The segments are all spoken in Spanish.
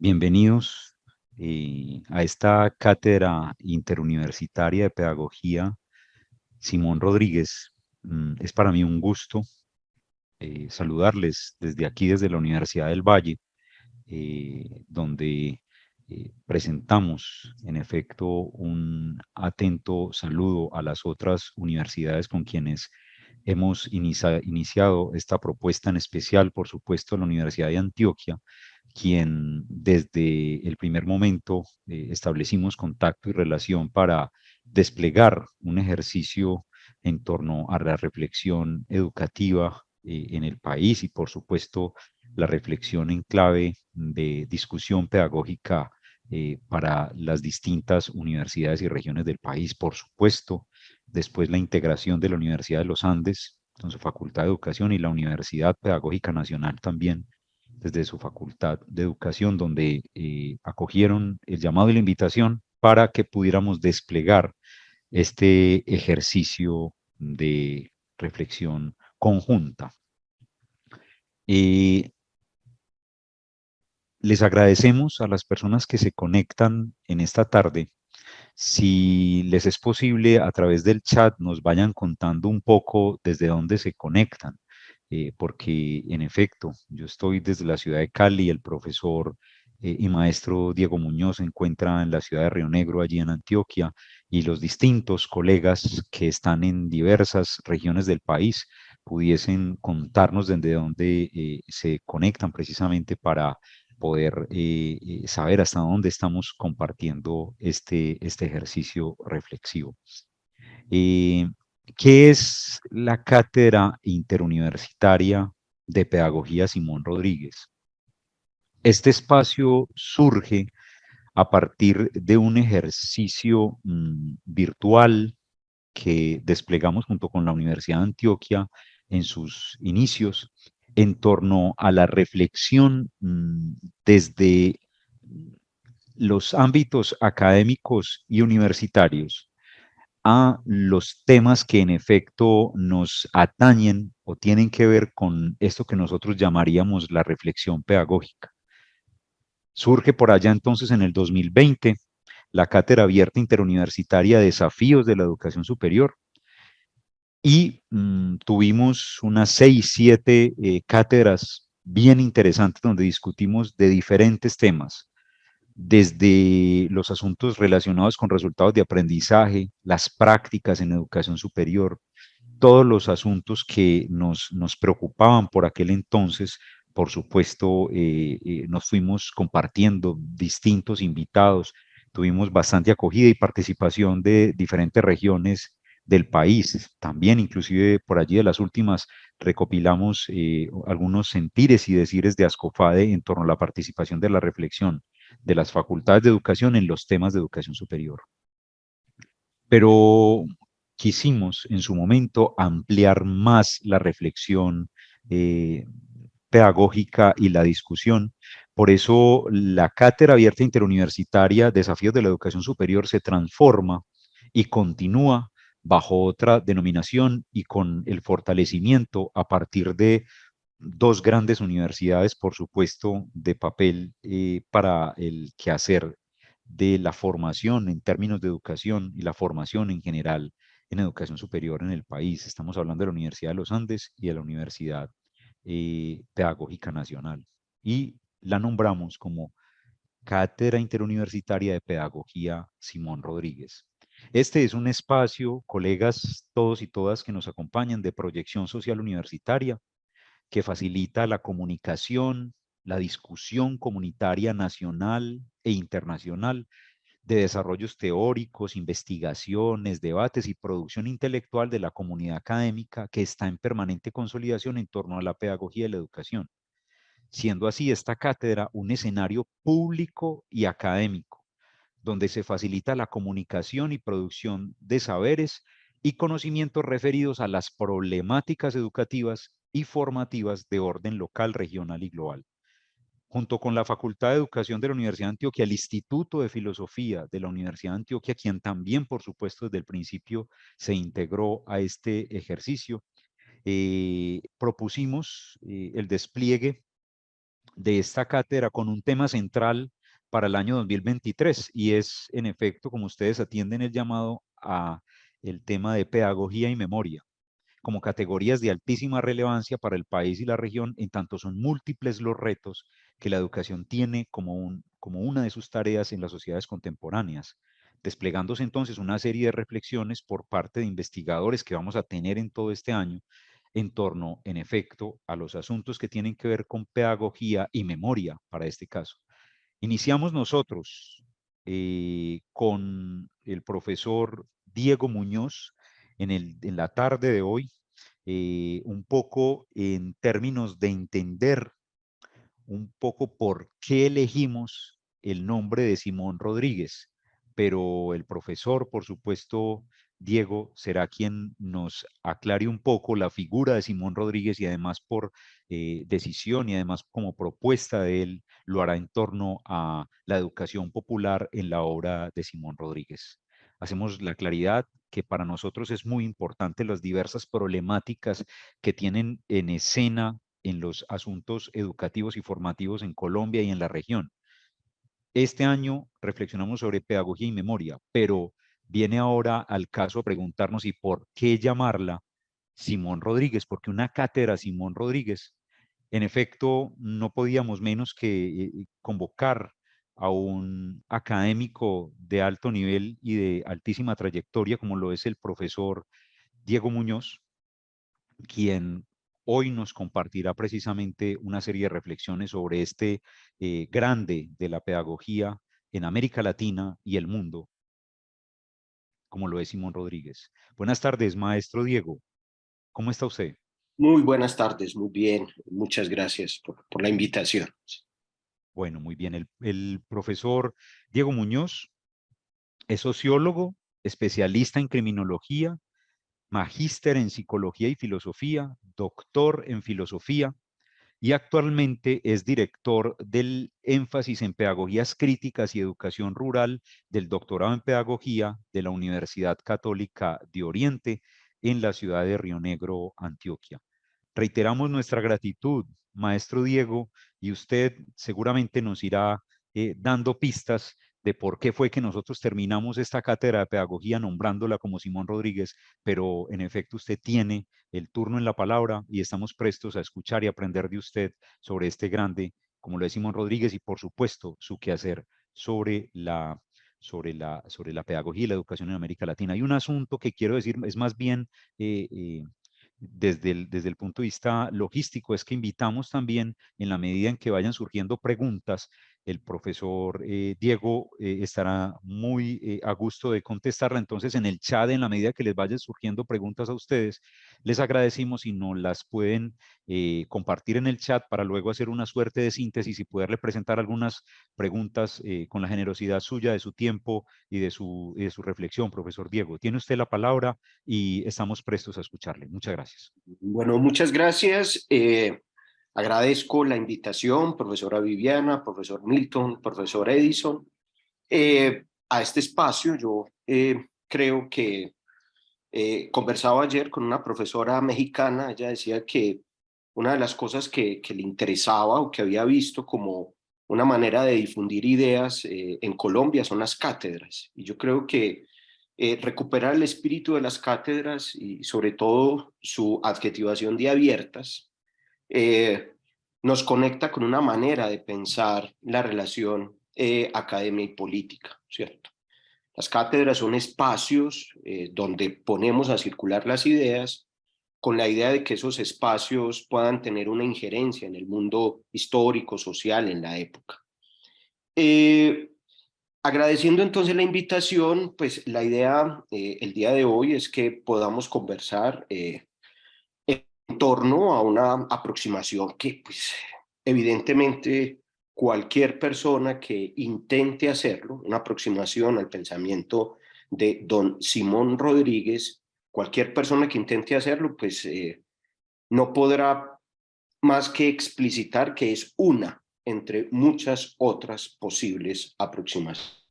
Bienvenidos a esta cátedra interuniversitaria de pedagogía Simón Rodríguez. Es para mí un gusto saludarles desde aquí, desde la Universidad del Valle, donde presentamos en efecto un atento saludo a las otras universidades con quienes hemos iniciado esta propuesta, en especial, por supuesto, la Universidad de Antioquia, quien desde el primer momento establecimos contacto y relación para desplegar un ejercicio en torno a la reflexión educativa en el país y, por supuesto, la reflexión en clave de discusión pedagógica para las distintas universidades y regiones del país, por supuesto. Después la integración de la Universidad de los Andes con su Facultad de Educación y la Universidad Pedagógica Nacional también desde su Facultad de Educación, donde acogieron el llamado y la invitación para que pudiéramos desplegar este ejercicio de reflexión conjunta. Eh, Les agradecemos a las personas que se conectan en esta tarde. Si les es posible, a través del chat nos vayan contando un poco desde dónde se conectan, porque en efecto, yo estoy desde la ciudad de Cali, el profesor y maestro Diego Muñoz se encuentra en la ciudad de Río Negro, allí en Antioquia, y los distintos colegas que están en diversas regiones del país pudiesen contarnos desde dónde se conectan precisamente para poder saber hasta dónde estamos compartiendo este ejercicio reflexivo. Eh, ¿Qué es la Cátedra Interuniversitaria de Pedagogía Simón Rodríguez? Este espacio surge a partir de un ejercicio virtual que desplegamos junto con la Universidad de Antioquia en sus inicios en torno a la reflexión desde los ámbitos académicos y universitarios a los temas que en efecto nos atañen o tienen que ver con esto que nosotros llamaríamos la reflexión pedagógica. Surge por allá entonces en el 2020 la Cátedra Abierta Interuniversitaria Desafíos de la Educación Superior, y tuvimos unas 6, 7 cátedras bien interesantes donde discutimos de diferentes temas, desde los asuntos relacionados con resultados de aprendizaje, las prácticas en educación superior, todos los asuntos que nos preocupaban por aquel entonces. Por supuesto, nos fuimos compartiendo distintos invitados, tuvimos bastante acogida y participación de diferentes regiones del país. También, inclusive por allí de las últimas, recopilamos algunos sentires y decires de Ascofade en torno a la participación de la reflexión de las facultades de educación en los temas de educación superior. Pero quisimos en su momento ampliar más la reflexión eh, pedagógica y la discusión. Por eso la Cátedra Abierta Interuniversitaria Desafíos de la Educación Superior se transforma y continúa bajo otra denominación y con el fortalecimiento a partir de dos grandes universidades, por supuesto, de papel para el quehacer de la formación en términos de educación y la formación en general en educación superior en el país. Estamos hablando de la Universidad de los Andes y de la Universidad Pedagógica Nacional. Y la nombramos como Cátedra Interuniversitaria de Pedagogía Simón Rodríguez. Este es un espacio, colegas todos y todas que nos acompañan, de proyección social universitaria, que facilita la comunicación, la discusión comunitaria nacional e internacional, de desarrollos teóricos, investigaciones, debates y producción intelectual de la comunidad académica que está en permanente consolidación en torno a la pedagogía y la educación, siendo así esta cátedra un escenario público y académico, donde se facilita la comunicación y producción de saberes y conocimientos referidos a las problemáticas educativas y formativas de orden local, regional y global. Junto con la Facultad de Educación de la Universidad de Antioquia, el Instituto de Filosofía de la Universidad de Antioquia, quien también, por supuesto, desde el principio se integró a este ejercicio, propusimos el despliegue de esta cátedra con un tema central para el año 2023 y es, en efecto, como ustedes atienden el llamado a el tema de pedagogía y memoria como categorías de altísima relevancia para el país y la región, en tanto son múltiples los retos que la educación tiene como una de sus tareas en las sociedades contemporáneas, desplegándose entonces una serie de reflexiones por parte de investigadores que vamos a tener en todo este año en torno, en efecto, a los asuntos que tienen que ver con pedagogía y memoria para este caso. Iniciamos nosotros con el profesor Diego Muñoz en la tarde de hoy, un poco en términos de entender un poco por qué elegimos el nombre de Simón Rodríguez, pero el profesor, por supuesto, Diego, será quien nos aclare un poco la figura de Simón Rodríguez y además por decisión y además como propuesta de él, lo hará en torno a la educación popular en la obra de Simón Rodríguez. Hacemos la claridad que para nosotros es muy importante las diversas problemáticas que tienen en escena en los asuntos educativos y formativos en Colombia y en la región. Este año reflexionamos sobre pedagogía y memoria, pero viene ahora al caso a preguntarnos y por qué llamarla Simón Rodríguez, porque una cátedra Simón Rodríguez, en efecto, no podíamos menos que convocar a un académico de alto nivel y de altísima trayectoria, como lo es el profesor Diego Muñoz, quien hoy nos compartirá precisamente una serie de reflexiones sobre este grande de la pedagogía en América Latina y el mundo, como lo es Simón Rodríguez. Buenas tardes, maestro Diego. ¿Cómo está usted? Muy buenas tardes, muy bien. Muchas gracias por la invitación. Bueno, muy bien. El profesor Diego Muñoz es sociólogo, especialista en criminología, magíster en psicología y filosofía, doctor en filosofía, y actualmente es director del énfasis en pedagogías críticas y educación rural del doctorado en pedagogía de la Universidad Católica de Oriente en la ciudad de Río Negro, Antioquia. Reiteramos nuestra gratitud, maestro Diego, y usted seguramente nos irá dando pistas de por qué fue que nosotros terminamos esta cátedra de pedagogía nombrándola como Simón Rodríguez, pero en efecto usted tiene el turno en la palabra y estamos prestos a escuchar y aprender de usted sobre este grande, como lo es Simón Rodríguez, y por supuesto su quehacer sobre la pedagogía y la educación en América Latina. Hay un asunto que quiero decir, es más bien desde el punto de vista logístico, es que invitamos también, en la medida en que vayan surgiendo preguntas, el profesor Diego estará muy a gusto de contestarla. Entonces, en el chat, en la medida que les vayan surgiendo preguntas a ustedes, les agradecimos si nos las pueden compartir en el chat para luego hacer una suerte de síntesis y poderle presentar algunas preguntas con la generosidad suya, de su tiempo y de su reflexión, profesor Diego. Tiene usted la palabra y estamos prestos a escucharle. Muchas gracias. Bueno, muchas gracias. Agradezco la invitación, profesora Viviana, profesor Milton, profesor Edison, a este espacio. Yo creo que conversaba ayer con una profesora mexicana. Ella decía que una de las cosas que le interesaba o que había visto como una manera de difundir ideas en Colombia son las cátedras. Y yo creo que recuperar el espíritu de las cátedras y sobre todo su adjetivación de abiertas eh, nos conecta con una manera de pensar la relación academia y política, ¿cierto? Las cátedras son espacios donde ponemos a circular las ideas con la idea de que esos espacios puedan tener una injerencia en el mundo histórico, social, en la época. Eh, Agradeciendo entonces la invitación, pues la idea el día de hoy es que podamos conversar en torno a una aproximación que pues evidentemente cualquier persona que intente hacerlo, una aproximación al pensamiento de don Simón Rodríguez, cualquier persona que intente hacerlo, pues no podrá más que explicitar que es una entre muchas otras posibles aproximaciones.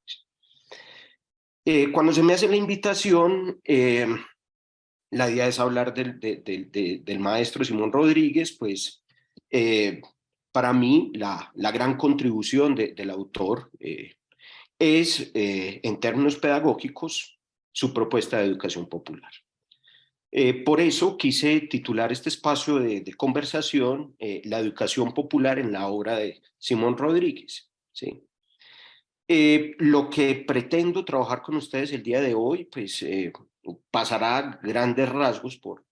Cuando se me hace la invitación, la idea es hablar del maestro Simón Rodríguez, pues para mí, la gran contribución del autor es, en términos pedagógicos, su propuesta de educación popular. Por eso quise titular este espacio de conversación, La educación popular en la obra de Simón Rodríguez, ¿sí? Lo que pretendo trabajar con ustedes el día de hoy, pues pasará a grandes rasgos por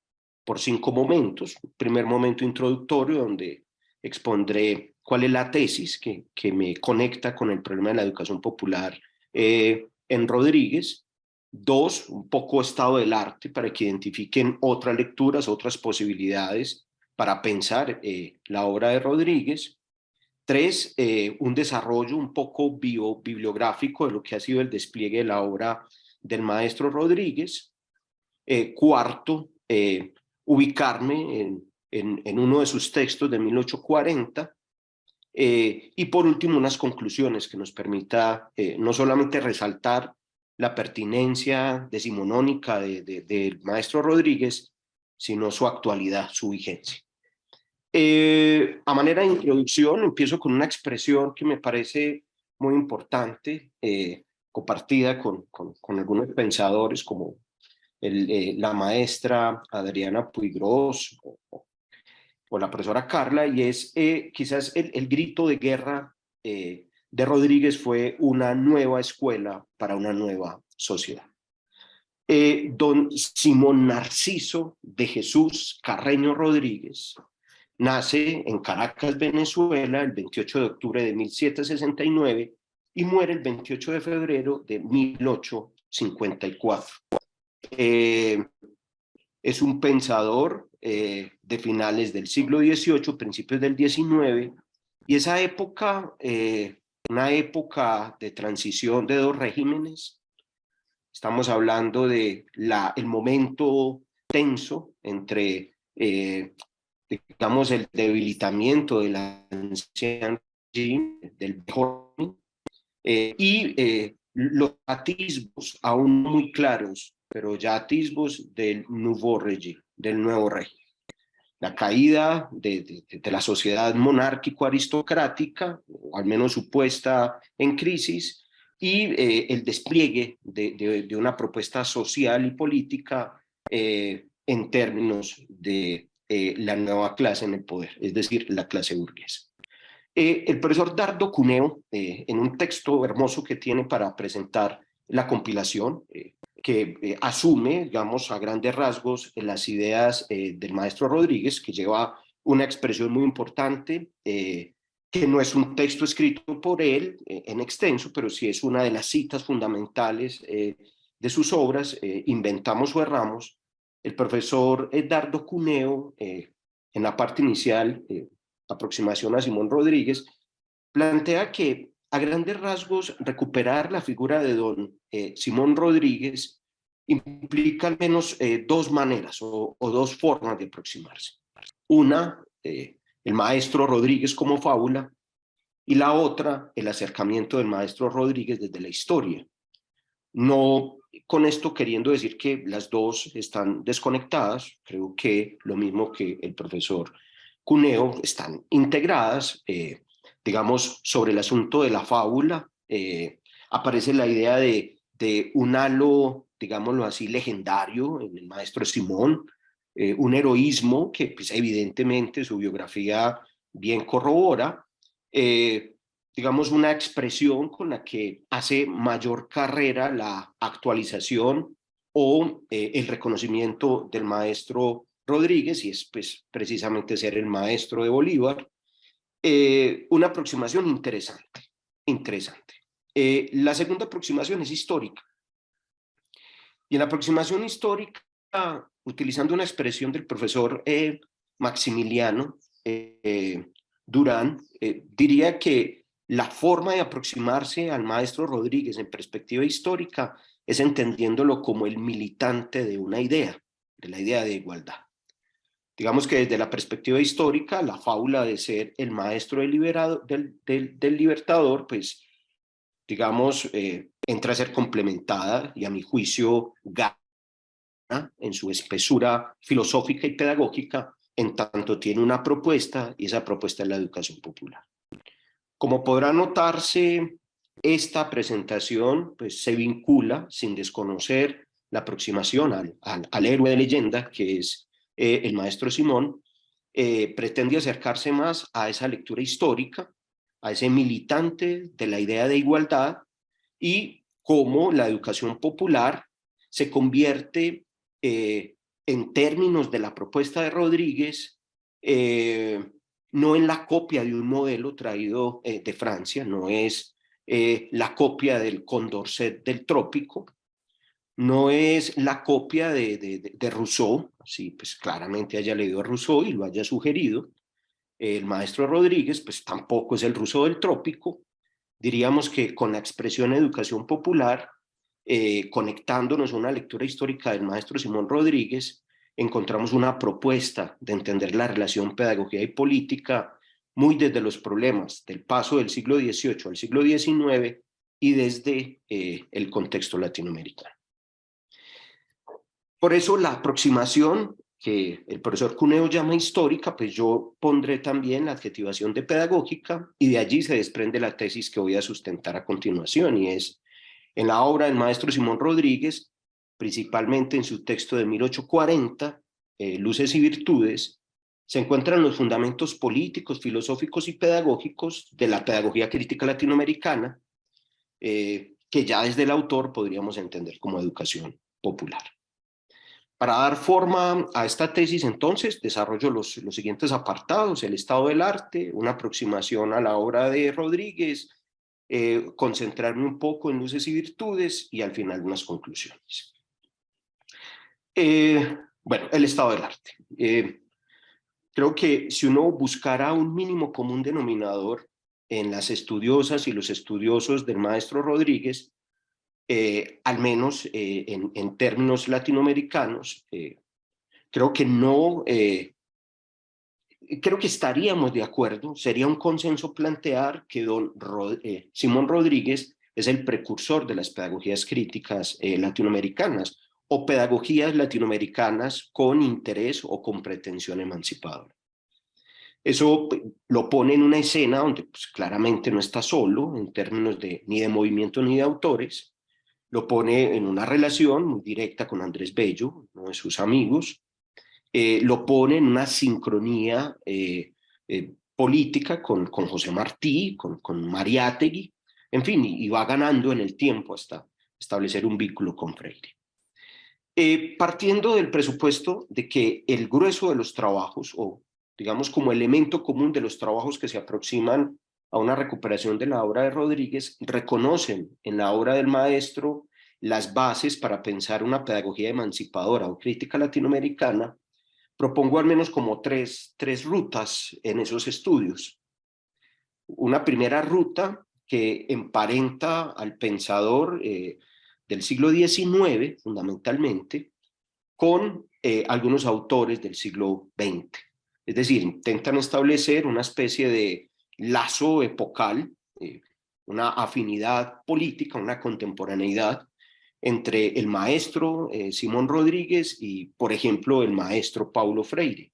5 momentos. Primer momento introductorio, donde expondré cuál es la tesis que me conecta con el problema de la educación popular en Rodríguez. 2, un poco estado del arte para que identifiquen otras lecturas, otras posibilidades para pensar la obra de Rodríguez. 3, un desarrollo un poco bibliográfico de lo que ha sido el despliegue de la obra del maestro Rodríguez. 4, ubicarme en uno de sus textos de 1840. Y por último, unas conclusiones que nos permita no solamente resaltar la pertinencia decimonónica del maestro Rodríguez, sino su actualidad, su vigencia. A manera de introducción, empiezo con una expresión que me parece muy importante, compartida con algunos pensadores como la maestra Adriana Puigros o la profesora Carla, y es quizás el grito de guerra de Rodríguez fue una nueva escuela para una nueva sociedad. Don Simón Narciso de Jesús Carreño Rodríguez nace en Caracas, Venezuela, el 28 de octubre de 1769 y muere el 28 de febrero de 1854. Es un pensador de finales del siglo XVIII, principios del XIX, y esa época, una época de transición de 2 regímenes. Estamos hablando de el momento tenso entre, digamos, el debilitamiento del anciano del viejo y los atisbos aún muy claros, pero ya atisbos del nouveau régime, del nuevo régimen. La caída de la sociedad monárquico-aristocrática, o al menos su puesta en crisis, y el despliegue de una propuesta social y política en términos de la nueva clase en el poder, es decir, la clase burguesa. El profesor Dardo Cuneo, en un texto hermoso que tiene para presentar la compilación, que asume, digamos, a grandes rasgos las ideas del maestro Rodríguez, que lleva una expresión muy importante, que no es un texto escrito por él en extenso, pero sí es una de las citas fundamentales de sus obras, Inventamos o Erramos. El profesor Dardo Cuneo, en la parte inicial, aproximación a Simón Rodríguez, plantea que a grandes rasgos recuperar la figura de don Simón Rodríguez implica al menos 2 maneras o 2 formas de aproximarse. Una, el maestro Rodríguez como fábula, y la otra, el acercamiento del maestro Rodríguez desde la historia. No con esto queriendo decir que las 2 están desconectadas, creo que lo mismo que el profesor Cuneo están integradas. Digamos, sobre el asunto de la fábula, aparece la idea de un halo, digámoslo así, legendario en el maestro Simón, un heroísmo que pues, evidentemente su biografía bien corrobora, digamos, una expresión con la que hace mayor carrera la actualización o el reconocimiento del maestro Rodríguez, y es pues, precisamente ser el maestro de Bolívar. Una aproximación interesante. La segunda aproximación es histórica. Y en la aproximación histórica, utilizando una expresión del profesor Maximiliano Durán, diría que la forma de aproximarse al maestro Rodríguez en perspectiva histórica es entendiéndolo como el militante de una idea, de la idea de igualdad. Digamos que desde la perspectiva histórica, la fábula de ser el maestro del libertador, pues, digamos, entra a ser complementada y a mi juicio gana en su espesura filosófica y pedagógica en tanto tiene una propuesta, y esa propuesta es la educación popular. Como podrá notarse, esta presentación pues, se vincula, sin desconocer la aproximación al héroe de leyenda, que es el maestro Simón, pretende acercarse más a esa lectura histórica, a ese militante de la idea de igualdad, y cómo la educación popular se convierte, en términos de la propuesta de Rodríguez, no en la copia de un modelo traído de Francia, no es la copia del Condorcet del trópico, no es la copia de Rousseau, así pues claramente haya leído a Rousseau y lo haya sugerido. El maestro Rodríguez pues tampoco es el Rousseau del trópico. Diríamos que con la expresión educación popular, conectándonos a una lectura histórica del maestro Simón Rodríguez, encontramos una propuesta de entender la relación pedagogía y política muy desde los problemas del paso del siglo XVIII al siglo XIX y desde el contexto latinoamericano. Por eso la aproximación que el profesor Cuneo llama histórica, pues yo pondré también la adjetivación de pedagógica, y de allí se desprende la tesis que voy a sustentar a continuación, y es en la obra del maestro Simón Rodríguez, principalmente en su texto de 1840, Luces y Virtudes, se encuentran los fundamentos políticos, filosóficos y pedagógicos de la pedagogía crítica latinoamericana, que ya desde el autor podríamos entender como educación popular. Para dar forma a esta tesis, entonces, desarrollo los siguientes apartados: el estado del arte, una aproximación a la obra de Rodríguez, concentrarme un poco en luces y virtudes, y al final unas conclusiones. Bueno, el estado del arte. Creo que si uno buscara un mínimo común denominador en las estudiosas y los estudiosos del maestro Rodríguez, al menos en términos latinoamericanos, creo que no, creo que estaríamos de acuerdo, sería un consenso plantear que Simón Rodríguez es el precursor de las pedagogías críticas latinoamericanas, o pedagogías latinoamericanas con interés o con pretensión emancipadora. Eso lo pone en una escena donde pues, claramente no está solo en términos ni de movimiento ni de autores. Lo pone en una relación muy directa con Andrés Bello, uno de sus amigos. Lo pone en una sincronía política con José Martí, con Mariátegui, en fin, y va ganando en el tiempo hasta establecer un vínculo con Freire. Partiendo del presupuesto de que el grueso de los trabajos, o digamos como elemento común de los trabajos que se aproximan a una recuperación de la obra de Rodríguez, reconocen en la obra del maestro las bases para pensar una pedagogía emancipadora o crítica latinoamericana, propongo al menos como tres rutas en esos estudios. Una primera ruta que emparenta al pensador del siglo XIX, fundamentalmente, con algunos autores del siglo XX. Es decir, intentan establecer una especie de lazo epocal, una afinidad política, una contemporaneidad entre el maestro Simón Rodríguez y, por ejemplo, el maestro Paulo Freire.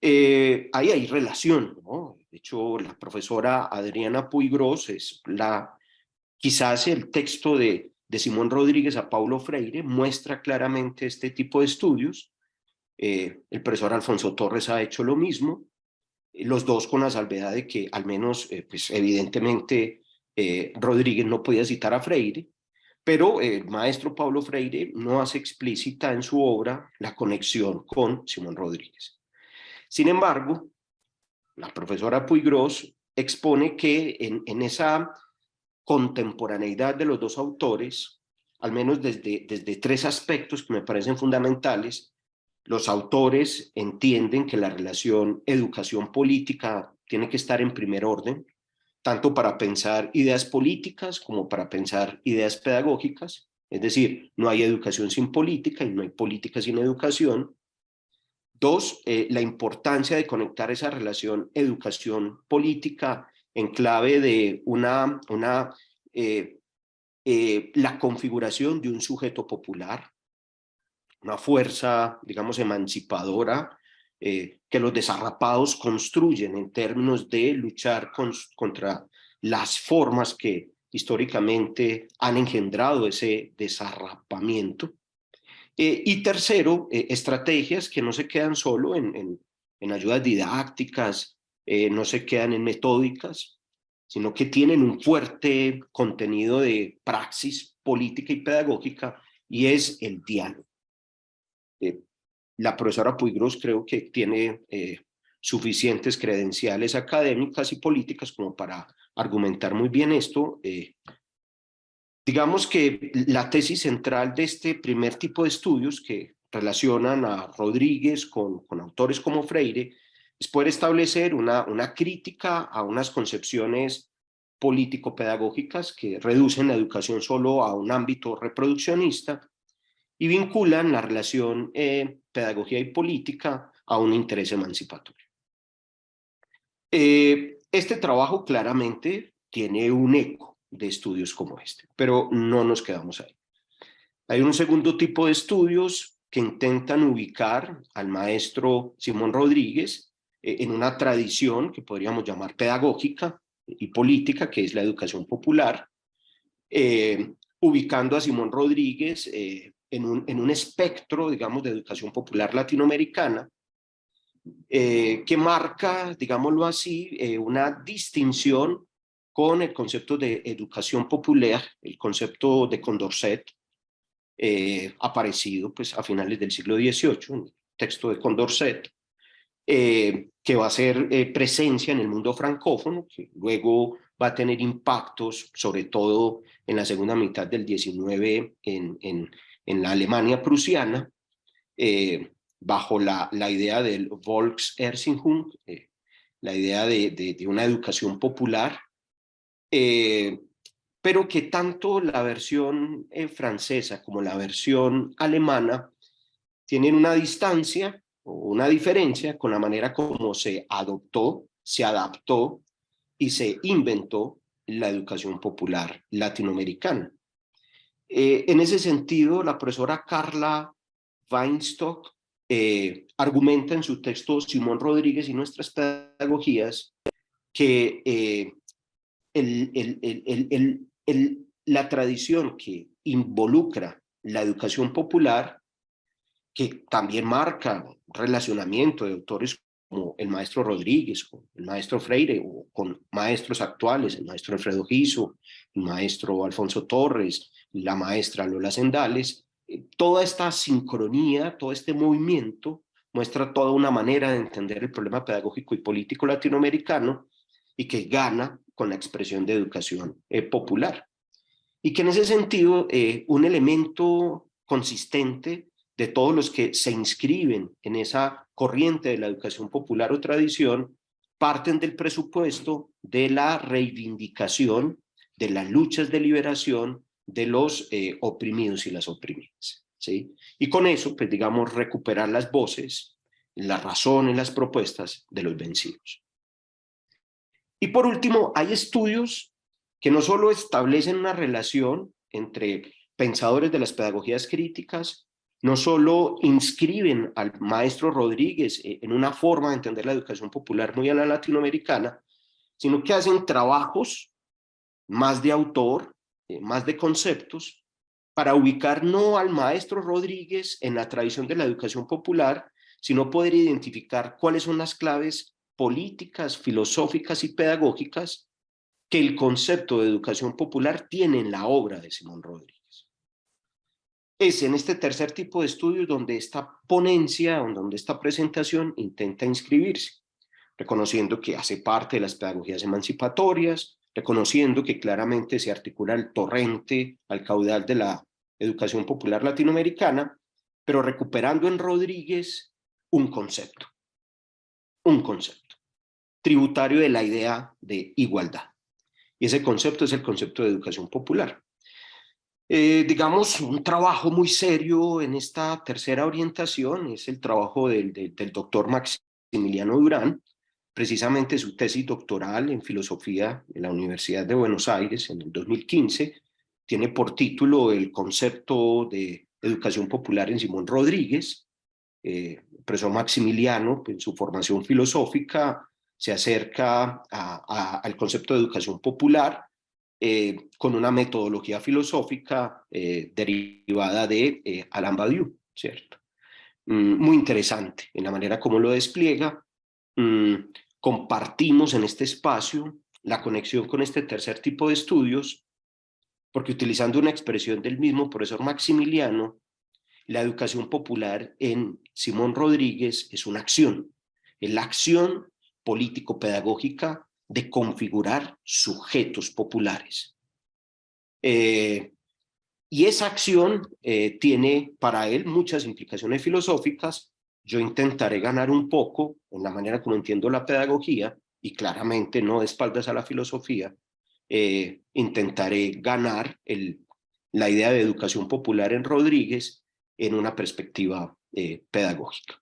Ahí hay relación, ¿no? De hecho, la profesora Adriana Puigros quizás el texto de Simón Rodríguez a Paulo Freire muestra claramente este tipo de estudios. El profesor Alfonso Torres ha hecho lo mismo, los dos con la salvedad de que al menos, pues evidentemente, Rodríguez no podía citar a Freire, pero el maestro Paulo Freire no hace explícita en su obra la conexión con Simón Rodríguez. Sin embargo, la profesora Puigros expone que en esa contemporaneidad de los dos autores, al menos desde tres aspectos que me parecen fundamentales, los autores entienden que la relación educación política tiene que estar en primer orden, tanto para pensar ideas políticas como para pensar ideas pedagógicas. Es decir, no hay educación sin política y no hay política sin educación. Dos, la importancia de conectar esa relación educación-política en clave de la configuración de un sujeto popular, una fuerza, digamos, emancipadora, que los desarrapados construyen en términos de luchar contra las formas que históricamente han engendrado ese desarrapamiento. Y tercero, estrategias que no se quedan solo en ayudas didácticas, no se quedan en metódicas, sino que tienen un fuerte contenido de praxis política y pedagógica, y es el diálogo. La profesora Puigros creo que tiene suficientes credenciales académicas y políticas como para argumentar muy bien esto. Digamos que la tesis central de este primer tipo de estudios que relacionan a Rodríguez con autores como Freire es poder establecer una crítica a unas concepciones político-pedagógicas que reducen la educación solo a un ámbito reproduccionista y vinculan la relación pedagogía y política a un interés emancipatorio. Este trabajo claramente tiene un eco de estudios como este, pero no nos quedamos ahí. Hay un segundo tipo de estudios que intentan ubicar al maestro Simón Rodríguez en una tradición que podríamos llamar pedagógica y política, que es la educación popular, ubicando a Simón Rodríguez en un espectro, digamos, de educación popular latinoamericana, que marca, digámoslo así, una distinción con el concepto de educación popular, el concepto de Condorcet, aparecido pues, a finales del siglo XVIII, un texto de Condorcet, que va a ser presencia en el mundo francófono, que luego va a tener impactos, sobre todo en la segunda mitad del XIX en la Alemania prusiana, bajo la idea del Volkserziehung, la idea de una educación popular, pero que tanto la versión francesa como la versión alemana tienen una distancia o una diferencia con la manera como se adoptó, se adaptó y se inventó la educación popular latinoamericana. En ese sentido, la profesora Carla Weinstock argumenta en su texto Simón Rodríguez y nuestras pedagogías que la tradición que involucra la educación popular, que también marca relacionamiento de autores como el maestro Rodríguez, con el maestro Freire, o con maestros actuales, el maestro Alfredo Giso, el maestro Alfonso Torres, la maestra Lola Sendales, toda esta sincronía, todo este movimiento muestra toda una manera de entender el problema pedagógico y político latinoamericano y que gana con la expresión de educación popular. Y que en ese sentido un elemento consistente de todos los que se inscriben en esa corriente de la educación popular o tradición parten del presupuesto de la reivindicación de las luchas de liberación de los oprimidos y las oprimidas, ¿sí? Y con eso, pues digamos, recuperar las voces, las razones, las propuestas de los vencidos. Y por último, hay estudios que no solo establecen una relación entre pensadores de las pedagogías críticas, no solo inscriben al maestro Rodríguez en una forma de entender la educación popular muy a la latinoamericana, sino que hacen trabajos más de autor, más de conceptos, para ubicar no al maestro Rodríguez en la tradición de la educación popular, sino poder identificar cuáles son las claves políticas, filosóficas y pedagógicas que el concepto de educación popular tiene en la obra de Simón Rodríguez. Es en este tercer tipo de estudios donde esta ponencia, donde esta presentación intenta inscribirse, reconociendo que hace parte de las pedagogías emancipatorias, reconociendo que claramente se articula el torrente al caudal de la educación popular latinoamericana, pero recuperando en Rodríguez un concepto tributario de la idea de igualdad. Y ese concepto es el concepto de educación popular. Digamos, un trabajo muy serio en esta tercera orientación es el trabajo del doctor Maximiliano Durán, precisamente su tesis doctoral en filosofía en la Universidad de Buenos Aires en el 2015, tiene por título el concepto de educación popular en Simón Rodríguez, el profesor Maximiliano, en su formación filosófica, se acerca al concepto de educación popular con una metodología filosófica derivada de Alain Badiou, ¿cierto? Muy interesante en la manera como lo despliega. Compartimos en este espacio la conexión con este tercer tipo de estudios, porque utilizando una expresión del mismo profesor Maximiliano, la educación popular en Simón Rodríguez es una acción, es la acción político-pedagógica de configurar sujetos populares. Y esa acción tiene para él muchas implicaciones filosóficas. Yo intentaré ganar un poco en la manera como entiendo la pedagogía, y claramente no de espaldas a la filosofía. Intentaré ganar la idea de educación popular en Rodríguez en una perspectiva pedagógica.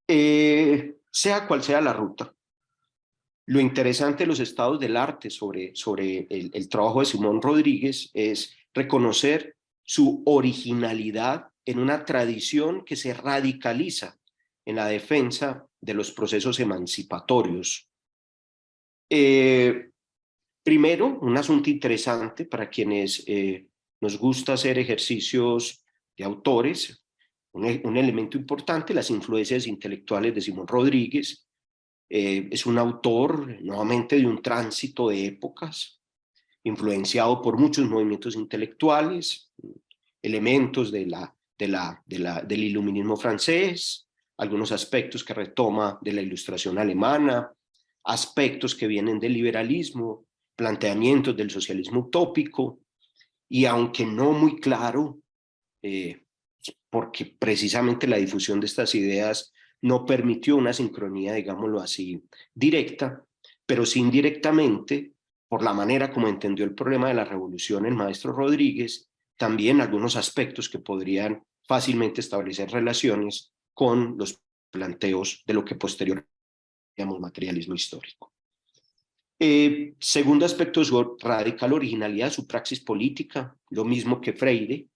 Sea cual sea la ruta, lo interesante de los estados del arte sobre el trabajo de Simón Rodríguez es reconocer su originalidad en una tradición que se radicaliza en la defensa de los procesos emancipatorios. Primero, un asunto interesante para quienes nos gusta hacer ejercicios de autores, un elemento importante, las influencias intelectuales de Simón Rodríguez. Es un autor nuevamente de un tránsito de épocas, influenciado por muchos movimientos intelectuales, elementos del iluminismo francés, algunos aspectos que retoma de la ilustración alemana, aspectos que vienen del liberalismo, planteamientos del socialismo utópico, y aunque no muy claro, porque precisamente la difusión de estas ideas no permitió una sincronía, digámoslo así, directa, pero sí indirectamente, por la manera como entendió el problema de la revolución el maestro Rodríguez, también algunos aspectos que podrían fácilmente establecer relaciones con los planteos de lo que posteriormente llamamos materialismo histórico. Segundo aspecto, su radical originalidad, su praxis política, lo mismo que Freire,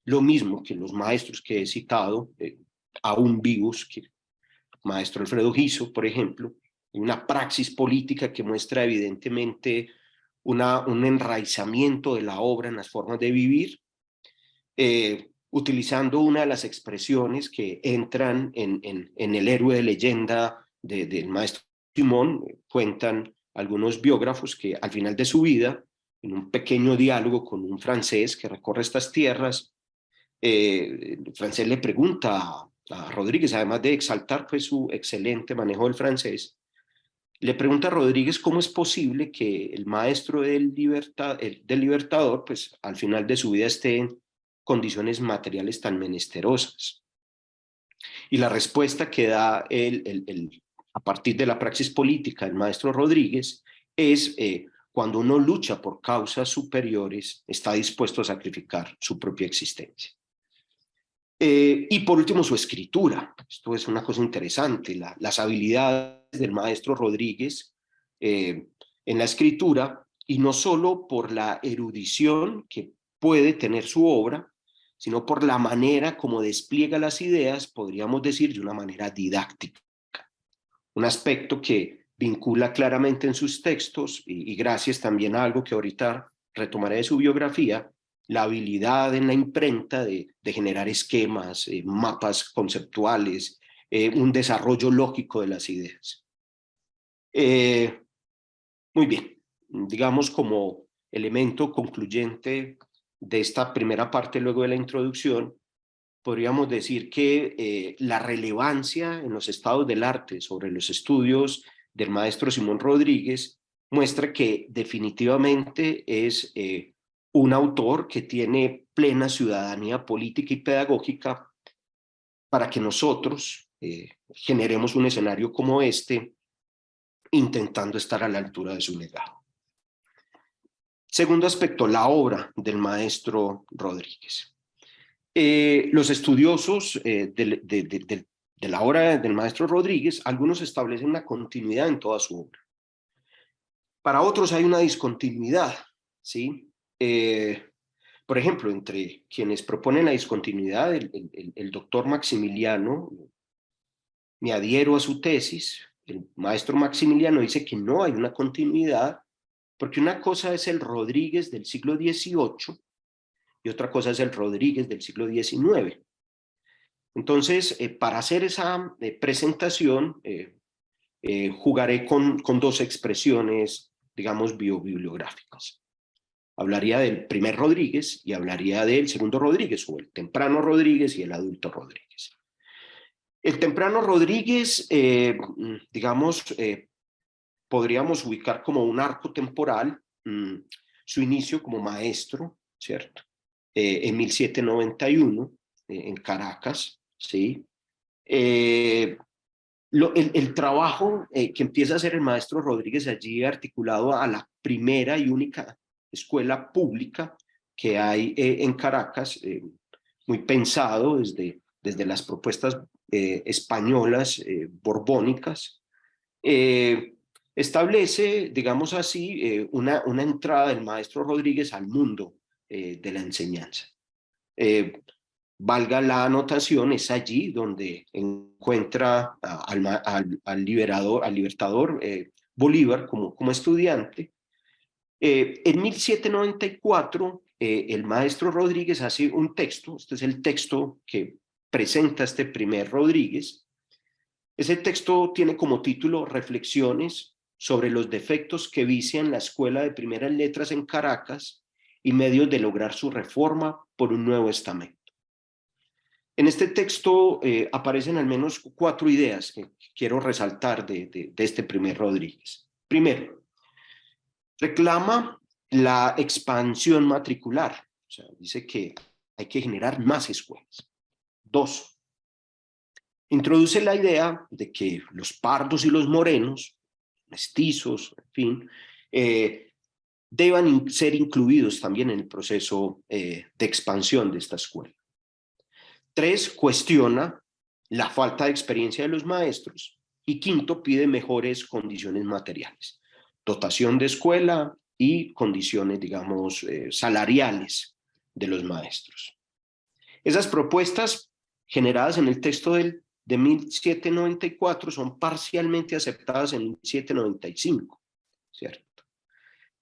lo mismo que los maestros que he citado, aún vivos, que el maestro Alfredo Giso, por ejemplo, una praxis política que muestra evidentemente un enraizamiento de la obra en las formas de vivir, utilizando una de las expresiones que entran en el héroe de leyenda del maestro Simón. Cuentan algunos biógrafos que al final de su vida, en un pequeño diálogo con un francés que recorre estas tierras, el francés le pregunta a Rodríguez, además de exaltar pues, su excelente manejo del francés, le pregunta a Rodríguez cómo es posible que el maestro del Libertador, pues al final de su vida esté en condiciones materiales tan menesterosas. Y la respuesta que da a partir de la praxis política el maestro Rodríguez es cuando uno lucha por causas superiores, está dispuesto a sacrificar su propia existencia. Y por último, su escritura. Esto es una cosa interesante, las habilidades del maestro Rodríguez en la escritura, y no solo por la erudición que puede tener su obra, sino por la manera como despliega las ideas, podríamos decir, de una manera didáctica. Un aspecto que vincula claramente en sus textos, y gracias también a algo que ahorita retomaré de su biografía, la habilidad en la imprenta de generar esquemas, mapas conceptuales, un desarrollo lógico de las ideas. Muy bien, digamos como elemento concluyente de esta primera parte luego de la introducción, podríamos decir que la relevancia en los estados del arte sobre los estudios del maestro Simón Rodríguez muestra que definitivamente es un autor que tiene plena ciudadanía política y pedagógica para que nosotros generemos un escenario como este, intentando estar a la altura de su legado. Segundo aspecto, la obra del maestro Rodríguez. Los estudiosos de la obra del maestro Rodríguez, algunos establecen una continuidad en toda su obra. Para otros hay una discontinuidad, ¿sí? Por ejemplo, entre quienes proponen la discontinuidad, el doctor Maximiliano, me adhiero a su tesis, el maestro Maximiliano dice que no hay una continuidad, porque una cosa es el Rodríguez del siglo XVIII y otra cosa es el Rodríguez del siglo XIX. Entonces, para hacer esa presentación, jugaré con dos expresiones, digamos, biobibliográficas. Hablaría del primer Rodríguez y hablaría del segundo Rodríguez, o el temprano Rodríguez y el adulto Rodríguez. El temprano Rodríguez, digamos, podríamos ubicar como un arco temporal, su inicio como maestro, ¿cierto? En 1791, en Caracas, ¿sí? El trabajo que empieza a hacer el maestro Rodríguez allí, articulado a la primera y única escuela pública que hay en Caracas, muy pensado desde las propuestas españolas, borbónicas, establece, digamos así, una entrada del maestro Rodríguez al mundo de la enseñanza. Valga la anotación, es allí donde encuentra al libertador Bolívar como estudiante. En 1794, el maestro Rodríguez hace un texto, este es el texto que presenta este primer Rodríguez. Ese texto tiene como título Reflexiones sobre los defectos que vician la Escuela de Primeras Letras en Caracas y medios de lograr su reforma por un nuevo estamento. En este texto aparecen al menos 4 ideas que quiero resaltar de este primer Rodríguez. Primero, reclama la expansión matricular, o sea, dice que hay que generar más escuelas. 2, introduce la idea de que los pardos y los morenos, mestizos, en fin, deban ser incluidos también en el proceso de expansión de esta escuela. 3, cuestiona la falta de experiencia de los maestros. Y 5, pide mejores condiciones materiales, dotación de escuela y condiciones, digamos, salariales de los maestros. Esas propuestas generadas en el texto de 1794 son parcialmente aceptadas en 1795, ¿cierto?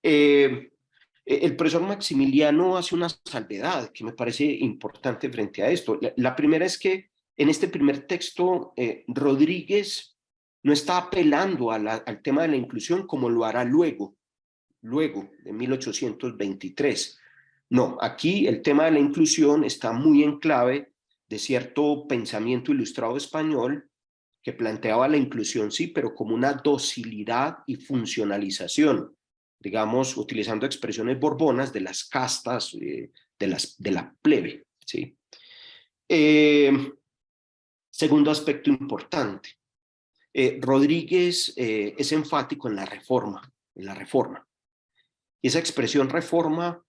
El profesor Maximiliano hace una salvedad que me parece importante frente a esto. La primera es que en este primer texto Rodríguez no está apelando al tema de la inclusión como lo hará luego de 1823. No, aquí el tema de la inclusión está muy en clave de cierto pensamiento ilustrado español que planteaba la inclusión, sí, pero como una docilidad y funcionalización, digamos, utilizando expresiones borbonas de las castas, de la plebe, ¿sí? Segundo aspecto importante, Rodríguez es enfático en la reforma, Esa expresión reforma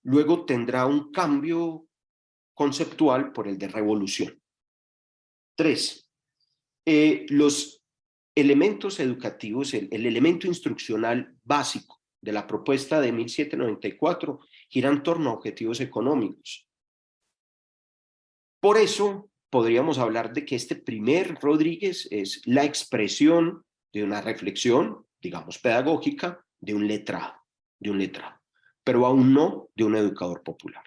luego tendrá un cambio conceptual por el de revolución. 3, los elementos educativos, el elemento instruccional básico de la propuesta de 1794 gira en torno a objetivos económicos. Por eso podríamos hablar de que este primer Rodríguez es la expresión de una reflexión, digamos, pedagógica, de un letrado, pero aún no de un educador popular.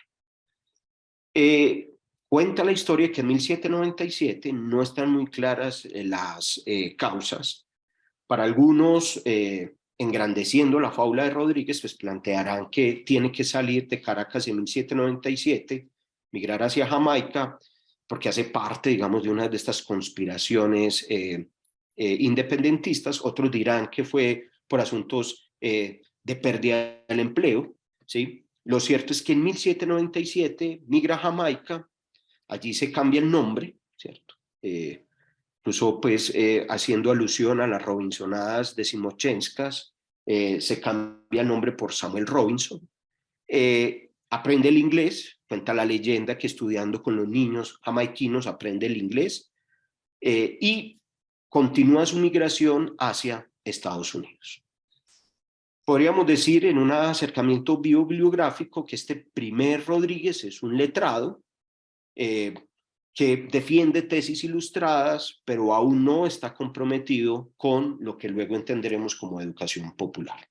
Cuenta la historia que en 1797 no están muy claras las causas. Para algunos, engrandeciendo la fábula de Rodríguez, pues plantearán que tiene que salir de Caracas en 1797, migrar hacia Jamaica, porque hace parte, digamos, de una de estas conspiraciones independentistas. Otros dirán que fue por asuntos de pérdida del empleo, ¿sí? Lo cierto es que en 1797 migra a Jamaica, allí se cambia el nombre, ¿cierto? Incluso pues haciendo alusión a las Robinsonadas decimochenscas, se cambia el nombre por Samuel Robinson. Aprende el inglés, cuenta la leyenda que estudiando con los niños jamaiquinos aprende el inglés y continúa su migración hacia Estados Unidos. podríamos decir en un acercamiento bibliográfico que este primer Rodríguez es un letrado que defiende tesis ilustradas, pero aún no está comprometido con lo que luego entenderemos como educación popular.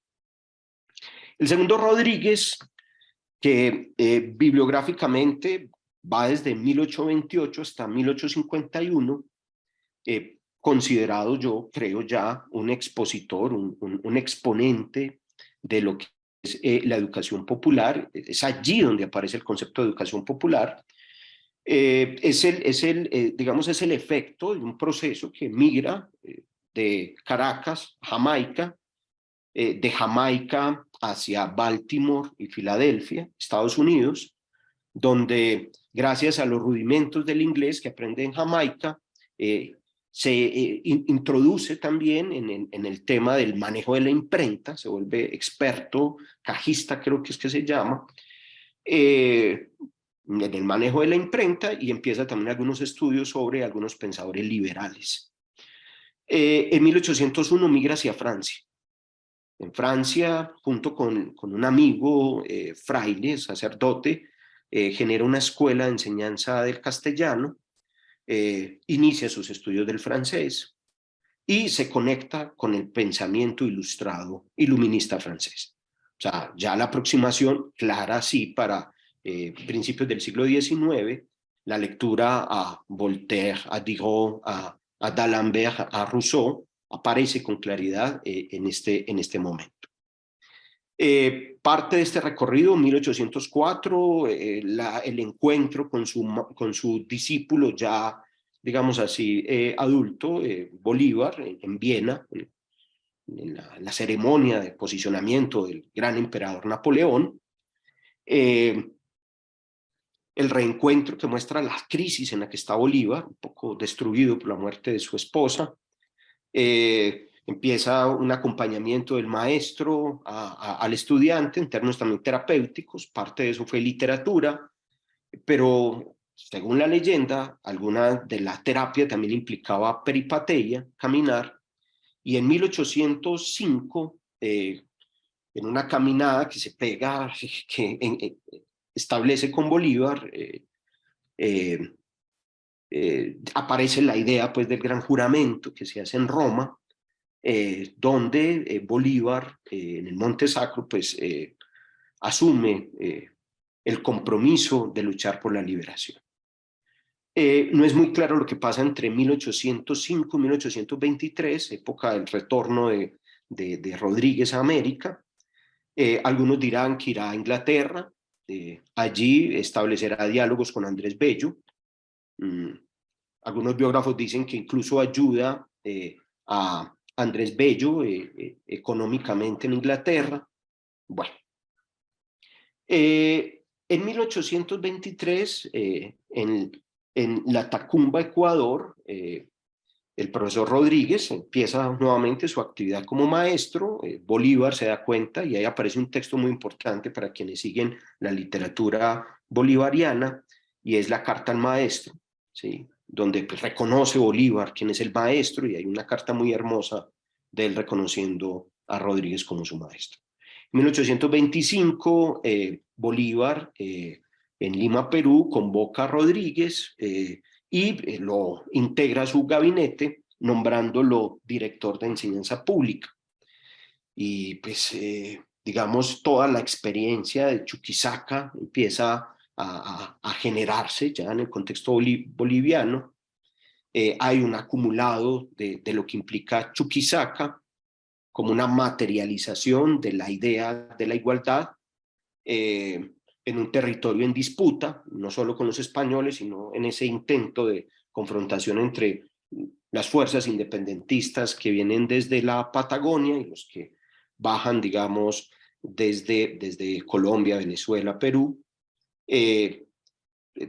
El segundo Rodríguez, que bibliográficamente va desde 1828 hasta 1851, considerado yo, creo ya, un expositor, un exponente de lo que es la educación popular. Es allí donde aparece el concepto de educación popular. Digamos, es el efecto de un proceso que migra de Caracas, Jamaica, de Jamaica hacia Baltimore y Filadelfia, Estados Unidos, donde gracias a los rudimentos del inglés que aprende en Jamaica, se introduce también en el tema del manejo de la imprenta, se vuelve experto, cajista creo que es que se llama, en el manejo de la imprenta, y empieza también algunos estudios sobre algunos pensadores liberales. En 1801 migra hacia Francia. En Francia, junto con un amigo fraile, sacerdote, genera una escuela de enseñanza del castellano, inicia sus estudios del francés y se conecta con el pensamiento ilustrado, iluminista francés. O sea, ya la aproximación clara, sí, para principios del siglo XIX, la lectura a Voltaire, a Diderot, a D'Alembert, a Rousseau, aparece con claridad en este momento. Parte de este recorrido, 1804, el encuentro con su discípulo ya, digamos así, adulto, Bolívar, en Viena, en la ceremonia de posicionamiento del gran emperador Napoleón. El reencuentro que muestra la crisis en la que está Bolívar, un poco destruido por la muerte de su esposa. Empieza un acompañamiento del maestro al estudiante en términos también terapéuticos, parte de eso fue literatura, pero según la leyenda, alguna de la terapia también implicaba peripateia, caminar, y en 1805, en una caminada que se pega, que establece con Bolívar, aparece la idea pues del gran juramento que se hace en Roma, donde Bolívar en el Monte Sacro pues asume el compromiso de luchar por la liberación. No es muy claro lo que pasa entre 1805 y 1823, época del retorno de Rodríguez a América. Algunos dirán que irá a Inglaterra, allí establecerá diálogos con Andrés Bello. Algunos biógrafos dicen que incluso ayuda a Andrés Bello económicamente en Inglaterra. Bueno, en 1823, en La Tacumba, Ecuador, el profesor Rodríguez empieza nuevamente su actividad como maestro. Bolívar se da cuenta, y ahí aparece un texto muy importante para quienes siguen la literatura bolivariana, y es la carta al maestro, ¿sí? Donde pues, reconoce Bolívar quién es el maestro, y hay una carta muy hermosa de él reconociendo a Rodríguez como su maestro. En 1825, Bolívar, en Lima, Perú, convoca a Rodríguez y lo integra a su gabinete, nombrándolo director de enseñanza pública. Y pues, digamos, toda la experiencia de Chuquisaca empieza a generarse ya en el contexto boliviano. Hay un acumulado de lo que implica Chuquisaca como una materialización de la idea de la igualdad en un territorio en disputa, no solo con los españoles, sino en ese intento de confrontación entre las fuerzas independentistas que vienen desde la Patagonia y los que bajan, digamos, desde Colombia, Venezuela, Perú.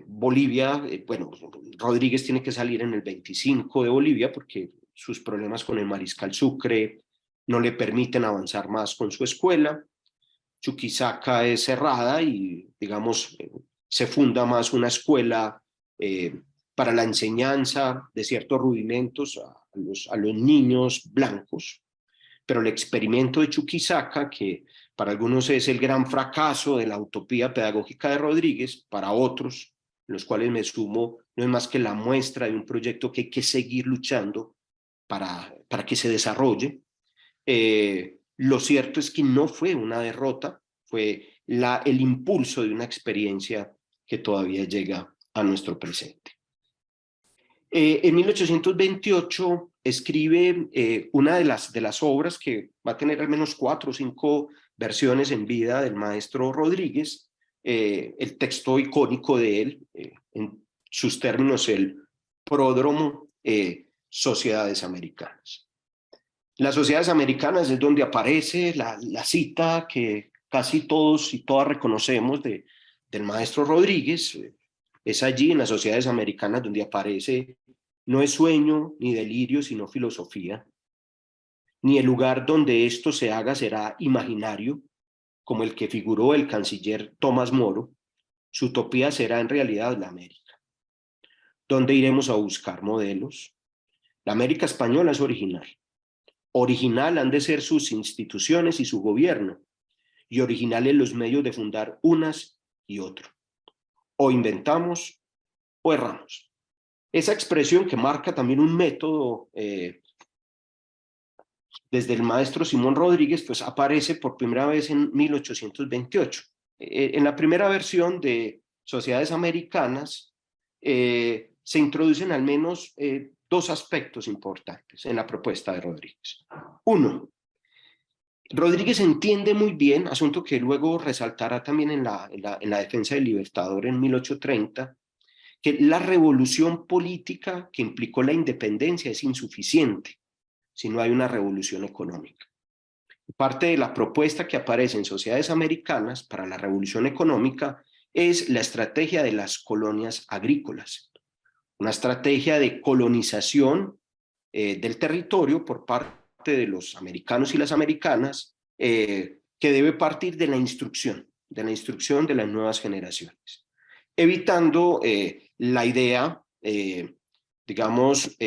Bolivia, bueno, Rodríguez tiene que salir en el 25 de Bolivia porque sus problemas con el mariscal Sucre no le permiten avanzar más con su escuela. Chuquisaca es cerrada y, digamos, se funda más una escuela para la enseñanza de ciertos rudimentos a los niños blancos. pero el experimento de Chuquisaca, que para algunos es el gran fracaso de la utopía pedagógica de Rodríguez, para otros, los cuales me sumo, no es más que la muestra de un proyecto que hay que seguir luchando para que se desarrolle. Lo cierto es que no fue una derrota, fue el impulso de una experiencia que todavía llega a nuestro presente. En 1828 escribe una de las obras que va a tener al menos 4 o 5 versiones en vida del maestro Rodríguez, el texto icónico de él, en sus términos el pródromo, Sociedades Americanas. Las Sociedades Americanas es donde aparece la cita que casi todos y todas reconocemos del maestro Rodríguez. Es allí en las Sociedades Americanas donde aparece: no es sueño ni delirio, sino filosofía. Ni el lugar donde esto se haga será imaginario, como el que figuró el canciller Tomás Moro. Su utopía será en realidad la América. ¿Dónde iremos a buscar modelos? La América española es original. Original han de ser sus instituciones y su gobierno, y originales los medios de fundar unas y otro. O inventamos o erramos. Esa expresión que marca también un método desde el maestro Simón Rodríguez, pues aparece por primera vez en 1828. En la primera versión de Sociedades Americanas se introducen al menos 2 aspectos importantes en la propuesta de Rodríguez. Uno, Rodríguez entiende muy bien, asunto que luego resaltará también en la defensa del Libertador en 1830, que la revolución política que implicó la independencia es insuficiente si no hay una revolución económica. Parte de la propuesta que aparece en Sociedades Americanas para la revolución económica es la estrategia de las colonias agrícolas, una estrategia de colonización del territorio por parte de los americanos y las americanas, que debe partir de la instrucción de las nuevas generaciones, evitando la idea, digamos,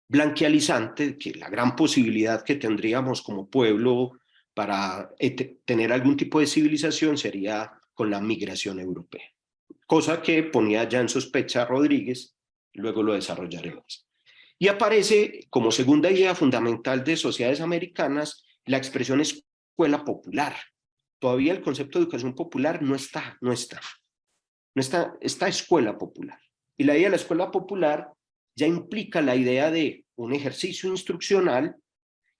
blanquializante, que la gran posibilidad que tendríamos como pueblo para tener algún tipo de civilización sería con la migración europea, cosa que ponía ya en sospecha a Rodríguez, luego lo desarrollaremos. Y aparece como segunda idea fundamental de Sociedades Americanas la expresión escuela popular. Todavía el concepto de educación popular no está escuela popular. Y la idea de la escuela popular ya implica la idea de un ejercicio instruccional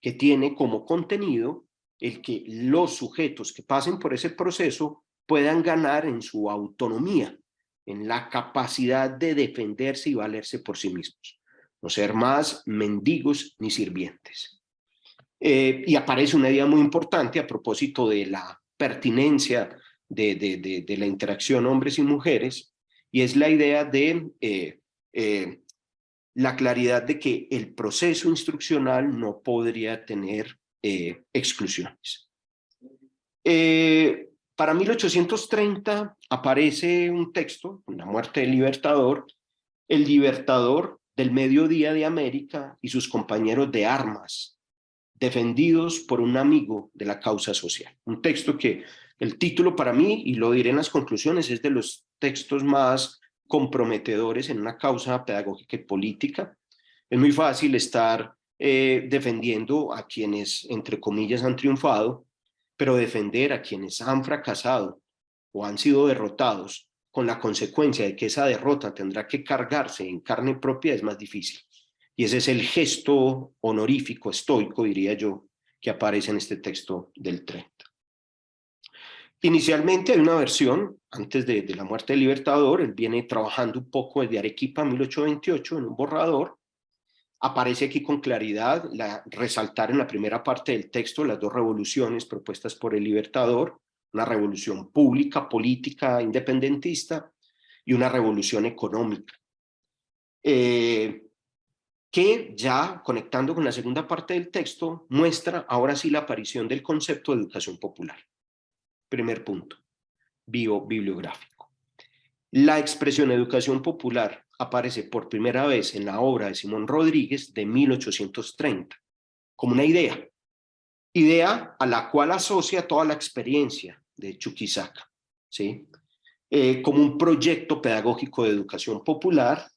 que tiene como contenido el que los sujetos que pasen por ese proceso puedan ganar en su autonomía, en la capacidad de defenderse y valerse por sí mismos, no ser más mendigos ni sirvientes. Y aparece una idea muy importante a propósito de la pertinencia de la interacción hombres y mujeres, y es la idea de la claridad de que el proceso instruccional no podría tener exclusiones. Para 1830 aparece un texto, La muerte del Libertador, el Libertador del mediodía de América y sus compañeros de armas, defendidos por un amigo de la causa social. Un texto que el título para mí, y lo diré en las conclusiones, es de los textos más comprometedores en una causa pedagógica y política. Es muy fácil estar defendiendo a quienes, entre comillas, han triunfado, pero defender a quienes han fracasado o han sido derrotados, con la consecuencia de que esa derrota tendrá que cargarse en carne propia, es más difícil. Y ese es el gesto honorífico, estoico, diría yo, que aparece en este texto del 30. Inicialmente hay una versión, antes de la muerte del Libertador, él viene trabajando un poco desde Arequipa 1828 en un borrador. Aparece aquí con claridad resaltar en la primera parte del texto las 2 revoluciones propuestas por el Libertador, una revolución pública, política, independentista, y una revolución económica. Que ya, conectando con la segunda parte del texto, muestra ahora sí la aparición del concepto de educación popular. Primer punto, bibliográfico. La expresión educación popular aparece por primera vez en la obra de Simón Rodríguez de 1830. como una idea a la cual asocia toda la experiencia de Chuquisaca, ¿sí? Como un proyecto pedagógico de educación popular,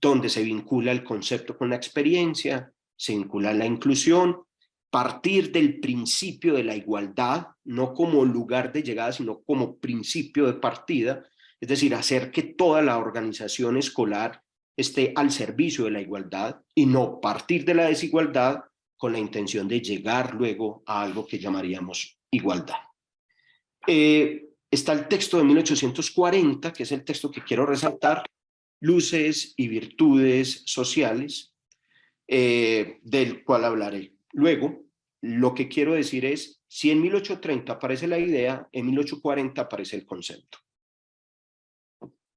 donde se vincula el concepto con la experiencia, se vincula la inclusión, partir del principio de la igualdad, no como lugar de llegada, sino como principio de partida, es decir, hacer que toda la organización escolar esté al servicio de la igualdad y no partir de la desigualdad con la intención de llegar luego a algo que llamaríamos igualdad. Está el texto de 1840, que es el texto que quiero resaltar, Luces y Virtudes Sociales, del cual hablaré. Luego, lo que quiero decir es, si en 1830 aparece la idea, en 1840 aparece el concepto.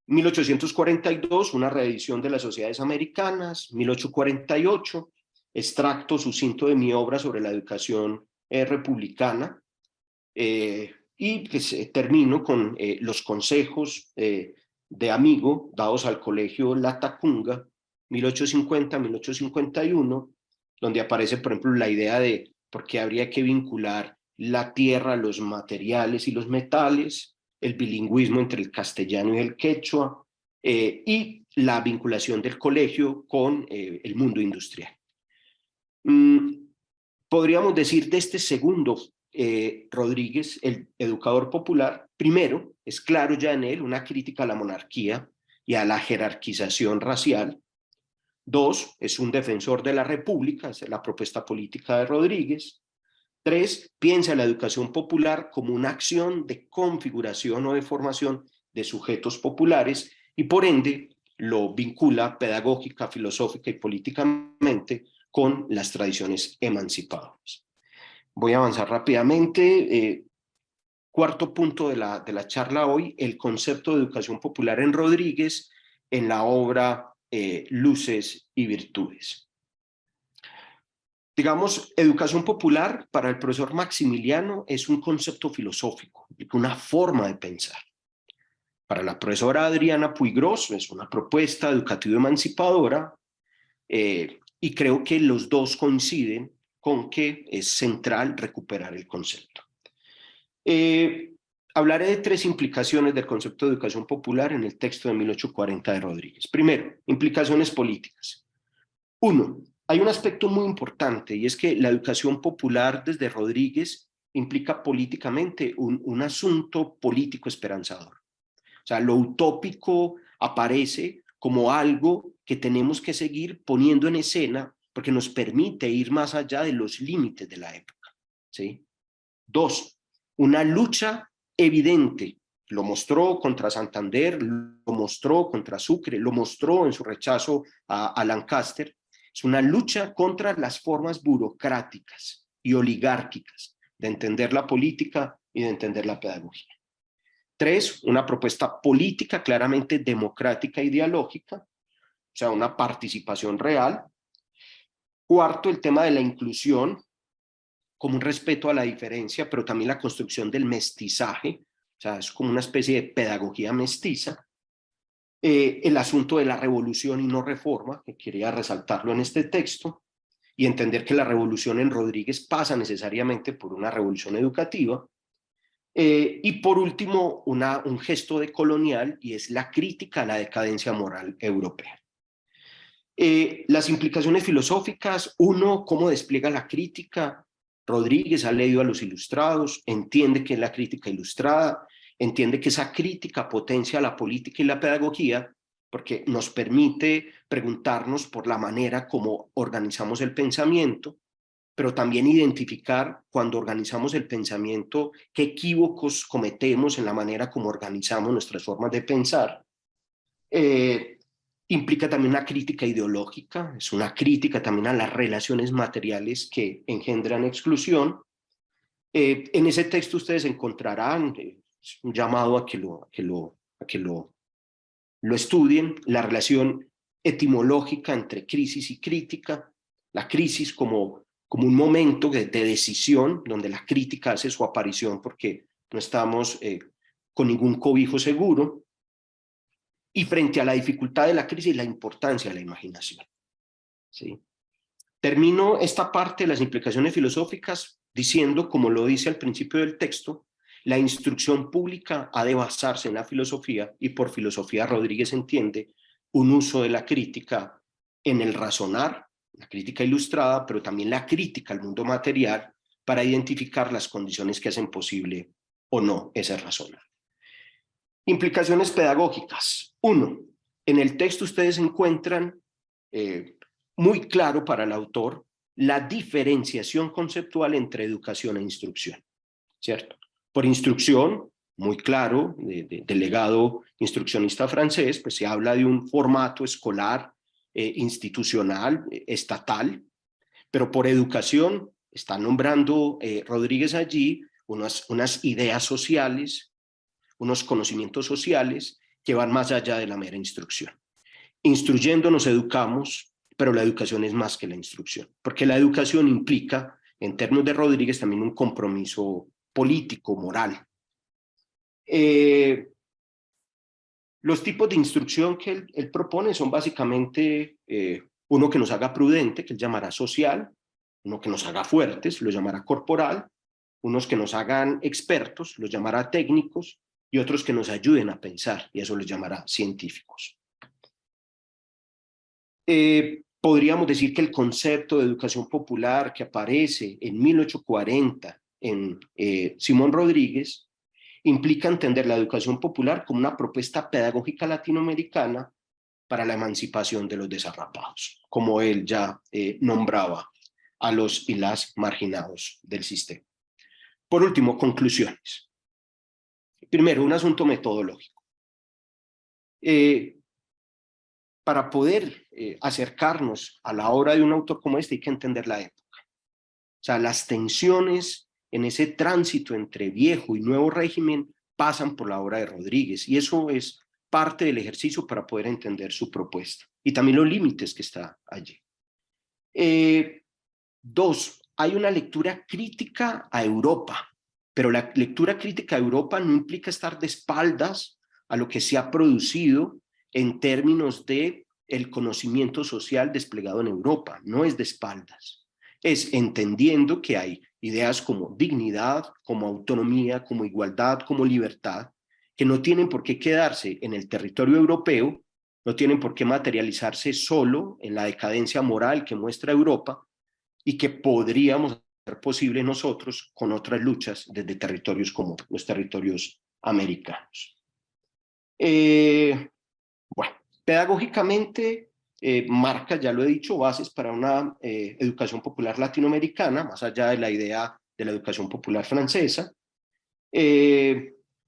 1842, una reedición de las Sociedades Americanas. 1848, extracto sucinto de mi obra sobre la educación republicana. Y pues, termino con los consejos de amigo dados al colegio Latacunga, 1850-1851, donde aparece, por ejemplo, la idea de por qué habría que vincular la tierra, los materiales y los metales, el bilingüismo entre el castellano y el quechua, y la vinculación del colegio con el mundo industrial. Podríamos decir de este segundo Rodríguez, el educador popular, primero, es claro ya en él una crítica a la monarquía y a la jerarquización racial. Dos, es un defensor de la república, esa es la propuesta política de Rodríguez. Tres, piensa la educación popular como una acción de configuración o de formación de sujetos populares y por ende lo vincula pedagógica, filosófica y políticamente con las tradiciones emancipadoras. Voy a avanzar rápidamente. Cuarto punto de la charla hoy, el concepto de educación popular en Rodríguez en la obra Luces y Virtudes. Digamos, educación popular para el profesor Maximiliano es un concepto filosófico, una forma de pensar. Para la profesora Adriana Puigros es una propuesta educativa emancipadora y creo que los dos coinciden con que es central recuperar el concepto. Hablaré de tres implicaciones del concepto de educación popular en el texto de 1840 de Rodríguez. Primero, implicaciones políticas. Uno, hay un aspecto muy importante y es que la educación popular desde Rodríguez implica políticamente un asunto político esperanzador. O sea, lo utópico aparece como algo que tenemos que seguir poniendo en escena porque nos permite ir más allá de los límites de la época, ¿sí? Dos, una lucha evidente. Lo mostró contra Santander, lo mostró contra Sucre, lo mostró en su rechazo a Lancaster. Es una lucha contra las formas burocráticas y oligárquicas de entender la política y de entender la pedagogía. Tres, una propuesta política claramente democrática e ideológica, o sea, una participación real. Cuarto, el tema de la inclusión, como un respeto a la diferencia, pero también la construcción del mestizaje, o sea, es como una especie de pedagogía mestiza. El asunto de la revolución y no reforma, que quería resaltarlo en este texto, y entender que la revolución en Rodríguez pasa necesariamente por una revolución educativa. Y por último, un gesto de colonial, y es la crítica a la decadencia moral europea. Las implicaciones filosóficas, uno, cómo despliega la crítica. Rodríguez ha leído a los ilustrados, entiende que es la crítica ilustrada, entiende que esa crítica potencia la política y la pedagogía, porque nos permite preguntarnos por la manera como organizamos el pensamiento, pero también identificar cuando organizamos el pensamiento qué equívocos cometemos en la manera como organizamos nuestras formas de pensar. Implica también una crítica ideológica, es una crítica también a las relaciones materiales que engendran exclusión. En ese texto ustedes encontrarán un llamado a que lo estudien, la relación etimológica entre crisis y crítica, la crisis como un momento de decisión donde la crítica hace su aparición porque no estamos con ningún cobijo seguro, y frente a la dificultad de la crisis, la importancia de la imaginación, ¿sí? Termino esta parte de las implicaciones filosóficas diciendo, como lo dice al principio del texto, la instrucción pública ha de basarse en la filosofía, y por filosofía Rodríguez entiende un uso de la crítica en el razonar, la crítica ilustrada, pero también la crítica al mundo material para identificar las condiciones que hacen posible o no ese razonar. Implicaciones pedagógicas. Uno, en el texto ustedes encuentran muy claro para el autor la diferenciación conceptual entre educación e instrucción, ¿cierto? Por instrucción, muy claro, del legado instruccionista francés, pues se habla de un formato escolar, institucional, estatal, pero por educación está nombrando Rodríguez allí unas ideas sociales, unos conocimientos sociales que van más allá de la mera instrucción. Instruyendo nos educamos, pero la educación es más que la instrucción, porque la educación implica, en términos de Rodríguez, también un compromiso político, moral. Los tipos de instrucción que él propone son básicamente uno que nos haga prudente, que él llamará social, uno que nos haga fuertes, lo llamará corporal, unos que nos hagan expertos, los llamará técnicos, y otros que nos ayuden a pensar, y eso los llamará científicos. Podríamos decir que el concepto de educación popular que aparece en 1840 en Simón Rodríguez implica entender la educación popular como una propuesta pedagógica latinoamericana para la emancipación de los desarrapados, como él ya nombraba a los y las marginados del sistema. Por último, conclusiones. Primero, un asunto metodológico. Para poder acercarnos a la obra de un autor como este hay que entender la época. O sea, las tensiones en ese tránsito entre viejo y nuevo régimen pasan por la obra de Rodríguez, y eso es parte del ejercicio para poder entender su propuesta y también los límites que está allí. Dos, hay una lectura crítica a Europa, pero la lectura crítica a Europa no implica estar de espaldas a lo que se ha producido en términos de el conocimiento social desplegado en Europa, no es de espaldas, es entendiendo que hay ideas como dignidad, como autonomía, como igualdad, como libertad, que no tienen por qué quedarse en el territorio europeo, no tienen por qué materializarse solo en la decadencia moral que muestra Europa, y que podríamos hacer posible nosotros con otras luchas desde territorios como los territorios americanos. Bueno, pedagógicamente marca, ya lo he dicho, bases para una educación popular latinoamericana, más allá de la idea de la educación popular francesa.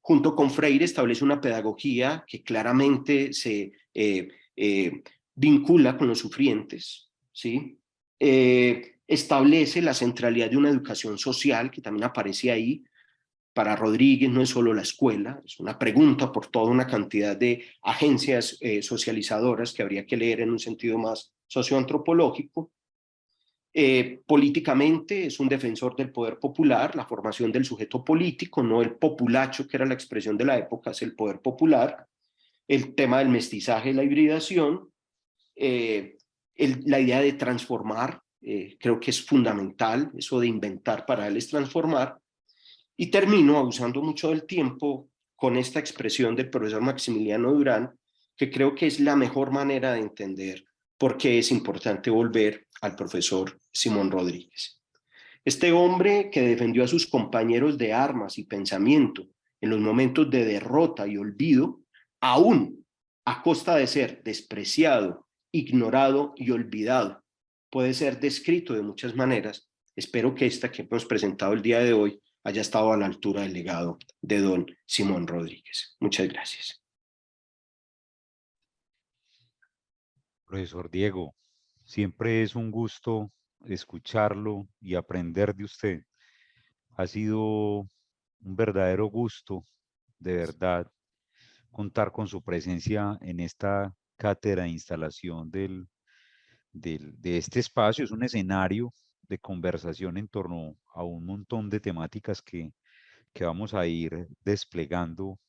Junto con Freire establece una pedagogía que claramente se vincula con los sufrientes, ¿sí? Establece la centralidad de una educación social, que también aparece ahí. Para Rodríguez no es solo la escuela, es una pregunta por toda una cantidad de agencias socializadoras que habría que leer en un sentido más socioantropológico. Políticamente es un defensor del poder popular, la formación del sujeto político, no el populacho, que era la expresión de la época, es el poder popular. El tema del mestizaje y la hibridación, la idea de transformar, creo que es fundamental, eso de inventar para él es transformar. Y termino abusando mucho del tiempo con esta expresión del profesor Maximiliano Durán, que creo que es la mejor manera de entender por qué es importante volver al profesor Simón Rodríguez. Este hombre que defendió a sus compañeros de armas y pensamiento en los momentos de derrota y olvido, aún a costa de ser despreciado, ignorado y olvidado, puede ser descrito de muchas maneras. Espero que esta que hemos presentado el día de hoy haya estado a la altura del legado de don Simón Rodríguez. Muchas gracias. Profesor Diego, siempre es un gusto escucharlo y aprender de usted. Ha sido un verdadero gusto, de verdad, contar con su presencia en esta cátedra de instalación de este espacio. Es un escenario de conversación en torno a un montón de temáticas que vamos a ir desplegando,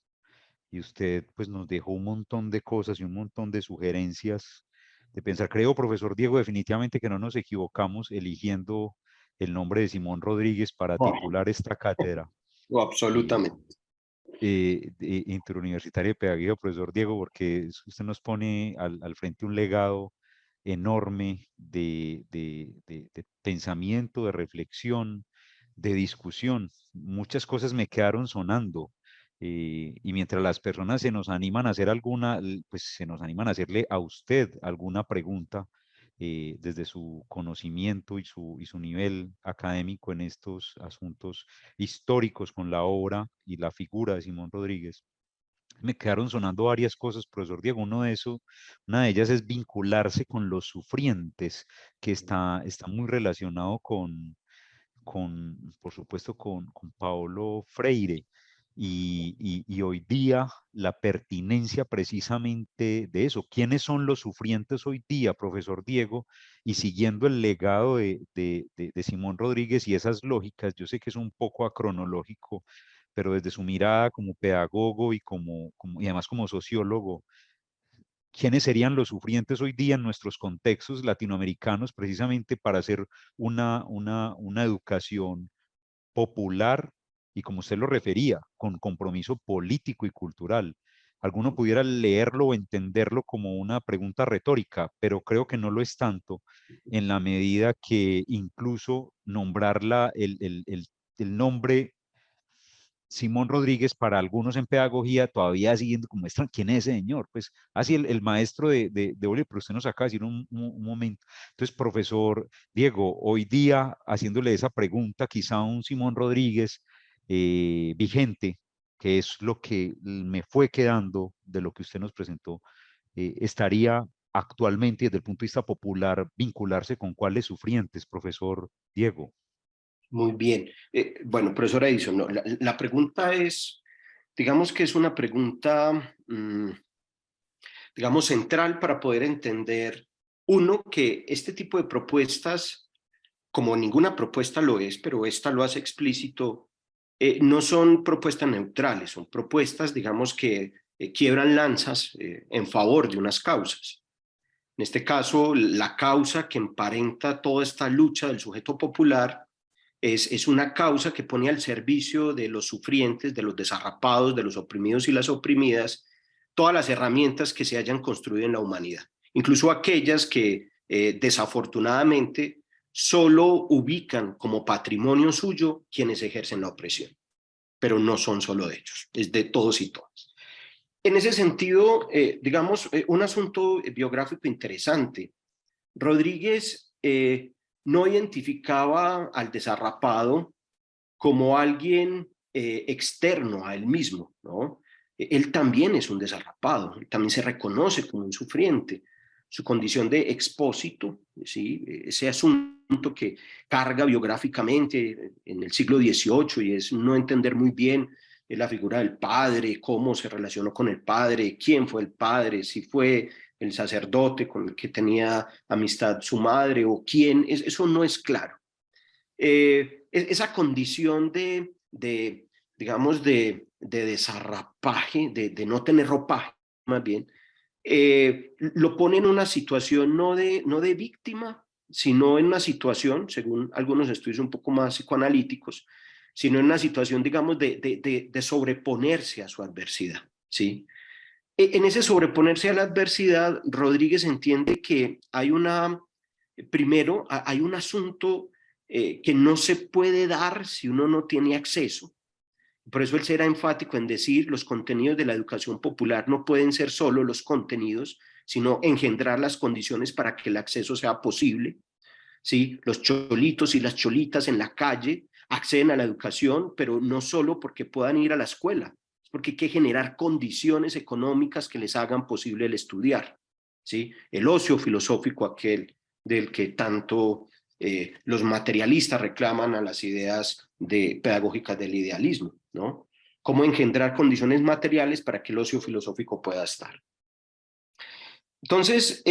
y usted pues nos dejó un montón de cosas y un montón de sugerencias pensar. Creo, profesor Diego, definitivamente que no nos equivocamos eligiendo el nombre de Simón Rodríguez para Oh, titular esta cátedra eh, absolutamente. interuniversitaria de pedagogía, profesor Diego, porque usted nos pone al frente un legado enorme de pensamiento, de reflexión, de discusión. Muchas cosas me quedaron sonando. Y mientras las personas se nos animan a hacer alguna, pues se nos animan a hacerle a usted alguna pregunta desde su conocimiento y su nivel académico en estos asuntos históricos con la obra y la figura de Simón Rodríguez. Me quedaron sonando varias cosas, profesor Diego. Una de ellas es vincularse con los sufrientes, que está muy relacionado por supuesto, con Paulo Freire. Y hoy día la pertinencia precisamente de eso. ¿Quiénes son los sufrientes hoy día, profesor Diego? Y siguiendo el legado de Simón Rodríguez y esas lógicas, yo sé que es un poco acronológico, pero desde su mirada como pedagogo y además como sociólogo, quiénes serían los sufrientes hoy día en nuestros contextos latinoamericanos precisamente para hacer una educación popular y, como usted lo refería, con compromiso político y cultural. Alguno pudiera leerlo o entenderlo como una pregunta retórica, pero creo que no lo es tanto en la medida que incluso nombrarla, el nombre Simón Rodríguez, para algunos en pedagogía, todavía siguiendo como muestran quién es ese señor. Pues así el maestro de Bolívar, pero usted nos acaba de decir un momento. Entonces, profesor Diego, hoy día, haciéndole esa pregunta, quizá a un Simón Rodríguez vigente, que es lo que me fue quedando de lo que usted nos presentó, estaría actualmente desde el punto de vista popular vincularse con cuáles sufrientes, profesor Diego. Muy bien. Bueno, profesora Edison, no, la pregunta es, digamos que es una pregunta, digamos, central para poder entender, uno, que este tipo de propuestas, como ninguna propuesta lo es, pero esta lo hace explícito, no son propuestas neutrales, son propuestas, digamos, que quiebran lanzas en favor de unas causas. En este caso, la causa que emparenta toda esta lucha del sujeto popular es una causa que pone al servicio de los sufrientes, de los desarrapados, de los oprimidos y las oprimidas, todas las herramientas que se hayan construido en la humanidad, incluso aquellas que desafortunadamente solo ubican como patrimonio suyo quienes ejercen la opresión, pero no son solo de ellos, es de todos y todas. En ese sentido, digamos, un asunto biográfico interesante. Rodríguez no identificaba al desarrapado como alguien externo a él mismo, ¿no? Él también es un desarrapado, él también se reconoce como un sufriente. Su condición de expósito, ¿sí? Ese asunto que carga biográficamente en el siglo XVIII y es no entender muy bien la figura del padre, cómo se relacionó con el padre, quién fue el padre, si fue el sacerdote con el que tenía amistad su madre o quién, eso no es claro. Esa condición digamos, de desarrapaje, de no tener ropaje, más bien, lo pone en una situación no de víctima, sino en una situación, según algunos estudios un poco más psicoanalíticos, sino en una situación, digamos, de sobreponerse a su adversidad, ¿sí? En ese sobreponerse a la adversidad, Rodríguez entiende que hay primero, hay un asunto que no se puede dar si uno no tiene acceso. Por eso él será enfático en decir los contenidos de la educación popular no pueden ser solo los contenidos, sino engendrar las condiciones para que el acceso sea posible. ¿Sí? Los cholitos y las cholitas en la calle acceden a la educación, pero no solo porque puedan ir a la escuela, es porque hay que generar condiciones económicas que les hagan posible el estudiar. ¿Sí? El ocio filosófico aquel del que tanto los materialistas reclaman a las ideas pedagógicas del idealismo, ¿no? Cómo engendrar condiciones materiales para que el ocio filosófico pueda estar. Entonces,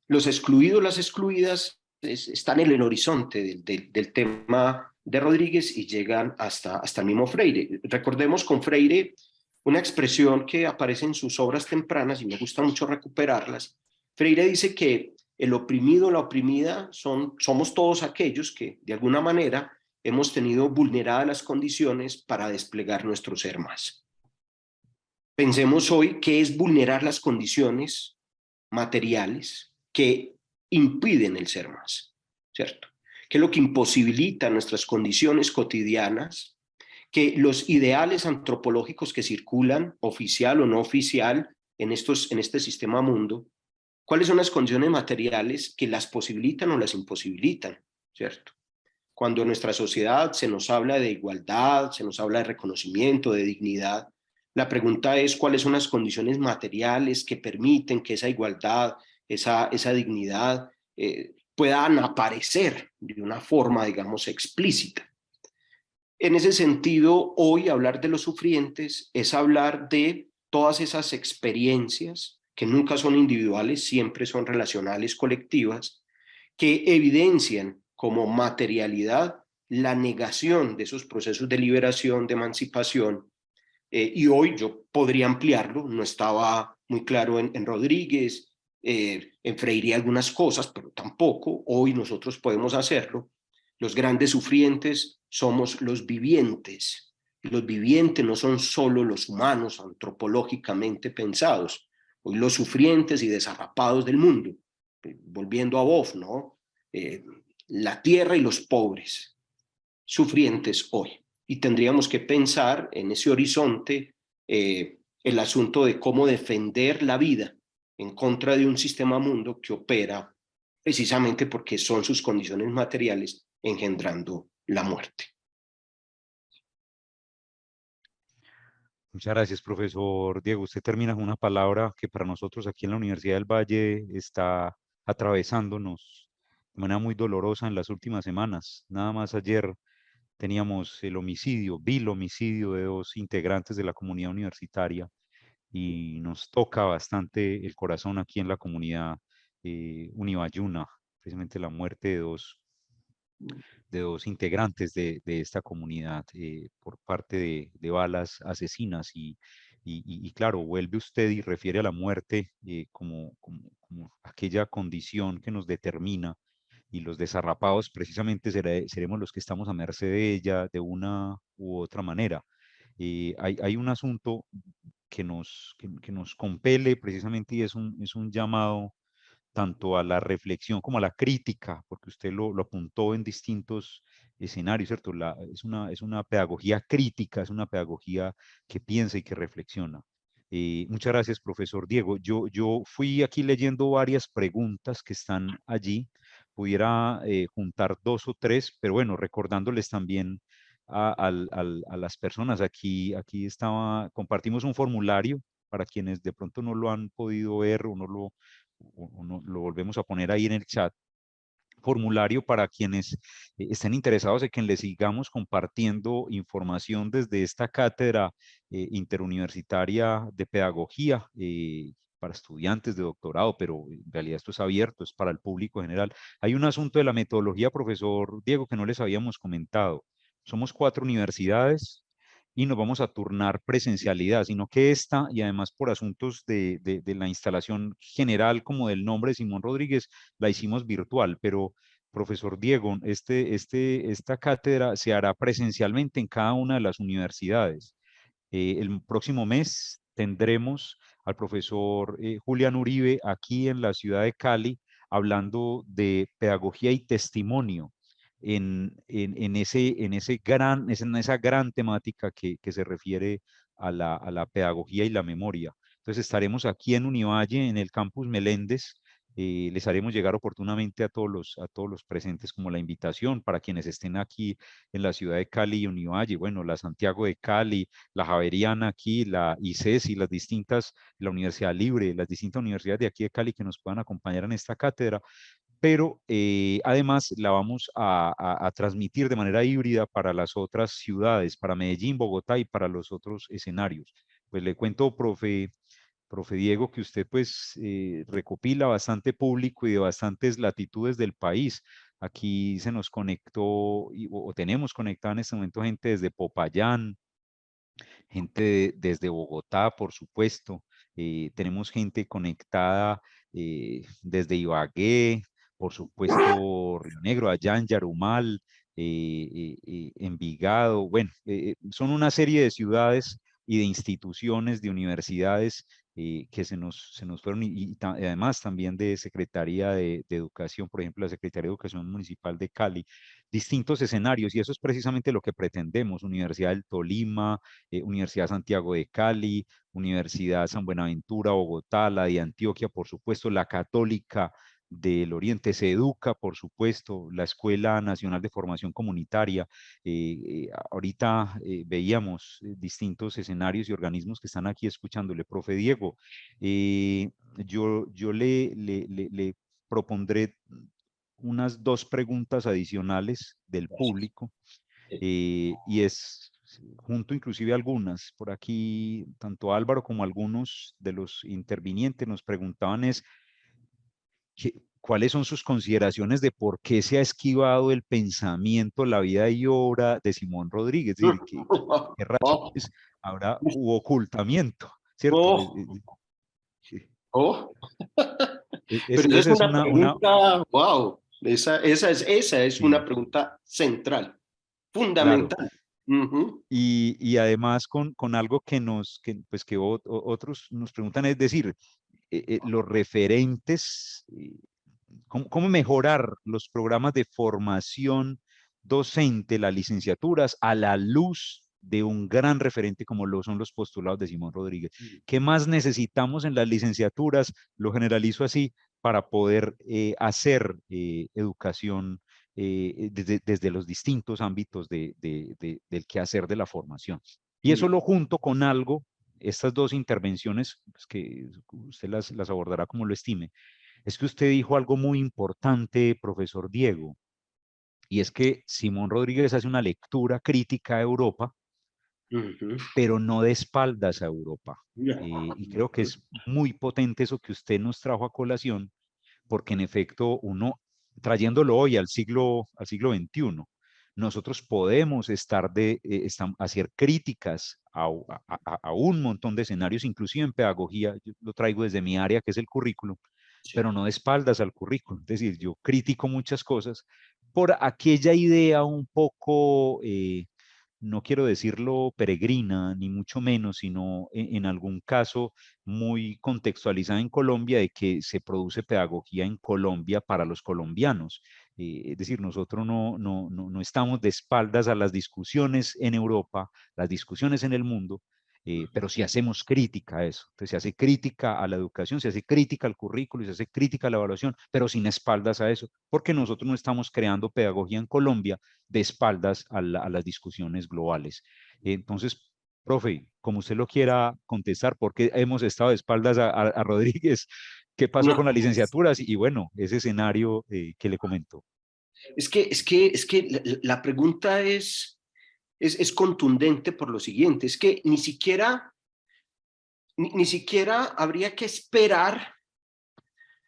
los excluidos, las excluidas, están en el horizonte del tema de Rodríguez y llegan hasta el mismo Freire. Recordemos con Freire una expresión que aparece en sus obras tempranas y me gusta mucho recuperarlas, Freire dice que el oprimido, la oprimida, somos todos aquellos que de alguna manera hemos tenido vulneradas las condiciones para desplegar nuestro ser más. Pensemos hoy qué es vulnerar las condiciones materiales que impiden el ser más, ¿cierto? ¿Qué es lo que imposibilita nuestras condiciones cotidianas? Que los ideales antropológicos que circulan, oficial o no oficial, en este sistema mundo, ¿cuáles son las condiciones materiales que las posibilitan o las imposibilitan? ¿Cierto? Cuando en nuestra sociedad se nos habla de igualdad, se nos habla de reconocimiento, de dignidad, la pregunta es cuáles son las condiciones materiales que permiten que esa igualdad, esa dignidad puedan aparecer de una forma, digamos, explícita. En ese sentido, hoy hablar de los sufrientes es hablar de todas esas experiencias que nunca son individuales, siempre son relacionales, colectivas, que evidencian como materialidad la negación de esos procesos de liberación, de emancipación. Y hoy yo podría ampliarlo, no estaba muy claro en Rodríguez, en Freire algunas cosas, pero tampoco hoy nosotros podemos hacerlo. Los grandes sufrientes somos los vivientes. Los vivientes no son solo los humanos antropológicamente pensados. Hoy los sufrientes y desarrapados del mundo, volviendo a Boff, ¿no? La tierra y los pobres, sufrientes hoy. Y tendríamos que pensar en ese horizonte el asunto de cómo defender la vida en contra de un sistema mundo que opera precisamente porque son sus condiciones materiales engendrando la muerte. Muchas gracias, profesor Diego. Usted termina con una palabra que para nosotros aquí en la Universidad del Valle está atravesándonos de manera muy dolorosa en las últimas semanas. Nada más ayer teníamos el homicidio, vil homicidio de dos integrantes de la comunidad universitaria y nos toca bastante el corazón aquí en la comunidad Unibayuna, precisamente la muerte de dos integrantes de esta comunidad por parte de balas asesinas y claro, vuelve usted y refiere a la muerte como aquella condición que nos determina y los desarrapados precisamente seremos los que estamos a merced de ella de una u otra manera. Hay un asunto que nos compele precisamente y es un llamado tanto a la reflexión como a la crítica, porque usted lo apuntó en distintos escenarios, ¿cierto? Es una pedagogía crítica, es una pedagogía que piensa y que reflexiona. Muchas gracias, profesor Diego. Yo fui aquí leyendo varias preguntas que están allí. Pudiera juntar dos o tres, pero bueno, recordándoles también a las personas. Aquí compartimos un formulario para quienes de pronto no lo han podido ver o no, lo volvemos a poner ahí en el chat, formulario para quienes estén interesados en que les sigamos compartiendo información desde esta cátedra interuniversitaria de pedagogía para estudiantes de doctorado, pero en realidad esto es abierto, es para el público general. Hay un asunto de la metodología, profesor Diego, que no les habíamos comentado. Somos 4 universidades y nos vamos a turnar presencialidad, sino que esta, y además por asuntos de la instalación general como del nombre de Simón Rodríguez, la hicimos virtual, pero profesor Diego, esta cátedra se hará presencialmente en cada una de las universidades. El próximo mes tendremos al profesor Julián Uribe aquí en la ciudad de Cali hablando de pedagogía y testimonio en esa gran temática que se refiere a la pedagogía y la memoria. Entonces estaremos aquí en Univalle, en el campus Meléndez. Les haremos llegar oportunamente a todos los presentes como la invitación para quienes estén aquí en la ciudad de Cali y Univalle, bueno, la Santiago de Cali, la Javeriana aquí, la ICESI, la Universidad Libre, las distintas universidades de aquí de Cali que nos puedan acompañar en esta cátedra, pero además la vamos a transmitir de manera híbrida para las otras ciudades, para Medellín, Bogotá y para los otros escenarios. Pues le cuento, profe Diego, que usted pues recopila bastante público y de bastantes latitudes del país. Aquí se nos conectó o tenemos conectada en este momento gente desde Popayán, gente desde Bogotá, por supuesto, tenemos gente conectada desde Ibagué, por supuesto Río Negro, allá en Yarumal, Envigado, bueno, son una serie de ciudades y de instituciones, de universidades que se nos fueron y además también de Secretaría de Educación, por ejemplo, la Secretaría de Educación Municipal de Cali, distintos escenarios y eso es precisamente lo que pretendemos, Universidad del Tolima, Universidad Santiago de Cali, Universidad San Buenaventura, Bogotá, la de Antioquia, por supuesto, la Católica del Oriente, se educa, por supuesto, la Escuela Nacional de Formación Comunitaria. Ahorita veíamos distintos escenarios y organismos que están aquí escuchándole. Profe Diego, yo le propondré unas dos preguntas adicionales del público y es junto inclusive algunas, por aquí tanto Álvaro como algunos de los intervinientes nos preguntaban es cuáles son sus consideraciones de por qué se ha esquivado el pensamiento, la vida y obra de Simón Rodríguez, es decir, qué Oh, razones habrá u ocultamiento, ¿cierto? oh, oh. Pero esa es Esa es una una, pregunta, wow, esa es una sí, pregunta central, claro. fundamental. Ujú. Y además con algo que pues que otros nos preguntan, es decir, los referentes, cómo mejorar los programas de formación docente, las licenciaturas, a la luz de un gran referente como lo son los postulados de Simón Rodríguez. ¿Qué más necesitamos en las licenciaturas? Lo generalizo así, para poder hacer educación desde los distintos ámbitos del quehacer de la formación. Y eso lo junto con algo, estas dos intervenciones, pues, que usted las abordará como lo estime, es que usted dijo algo muy importante, profesor Diego, y es que Simón Rodríguez hace una lectura crítica a Europa, Ujú. pero no de espaldas a Europa. Y creo que Ujú. es muy potente eso que usted nos trajo a colación, porque en efecto uno, trayéndolo hoy al siglo XXI, nosotros podemos hacer críticas a un montón de escenarios, inclusive en pedagogía, yo lo traigo desde mi área, que es el currículum, Sí. pero no de espaldas al currículum. Es decir, yo critico muchas cosas por aquella idea un poco, no quiero decirlo peregrina, ni mucho menos, sino en algún caso muy contextualizada en Colombia de que se produce pedagogía en Colombia para los colombianos. Es decir, nosotros no estamos de espaldas a las discusiones en Europa, las discusiones en el mundo, pero sí hacemos crítica a eso. Entonces se hace crítica a la educación, se hace crítica al currículo, se hace crítica a la evaluación, pero sin espaldas a eso, porque nosotros no estamos creando pedagogía en Colombia de espaldas a las discusiones globales. Entonces, profe, como usted lo quiera contestar, ¿por qué hemos estado de espaldas a Rodríguez? ¿Qué pasó con No, las licenciaturas? Y bueno, ese escenario que le comento. es que la pregunta es contundente por lo siguiente, es que ni siquiera habría que esperar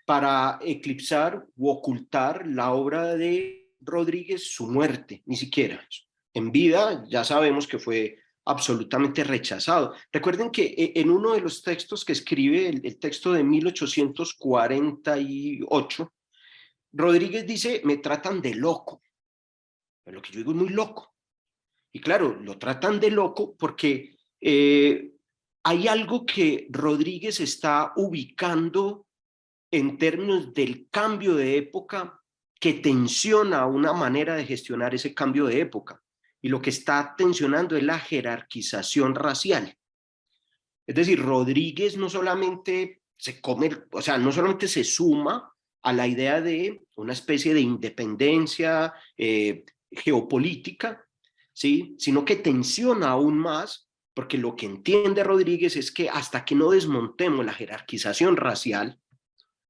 para eclipsar u ocultar la obra de Rodríguez, su muerte, ni siquiera. En vida ya sabemos que fue absolutamente rechazado. Recuerden que en uno de los textos que escribe, el texto de 1848, Rodríguez dice, me tratan de loco. Pero lo que yo digo es muy loco. Y claro, lo tratan de loco porque hay algo que Rodríguez está ubicando en términos del cambio de época que tensiona una manera de gestionar ese cambio de época. Y lo que está tensionando es la jerarquización racial. Es decir, Rodríguez no solamente se come, o sea, no solamente se suma a la idea de una especie de independencia geopolítica, ¿sí? Sino que tensiona aún más, porque lo que entiende Rodríguez es que hasta que no desmontemos la jerarquización racial,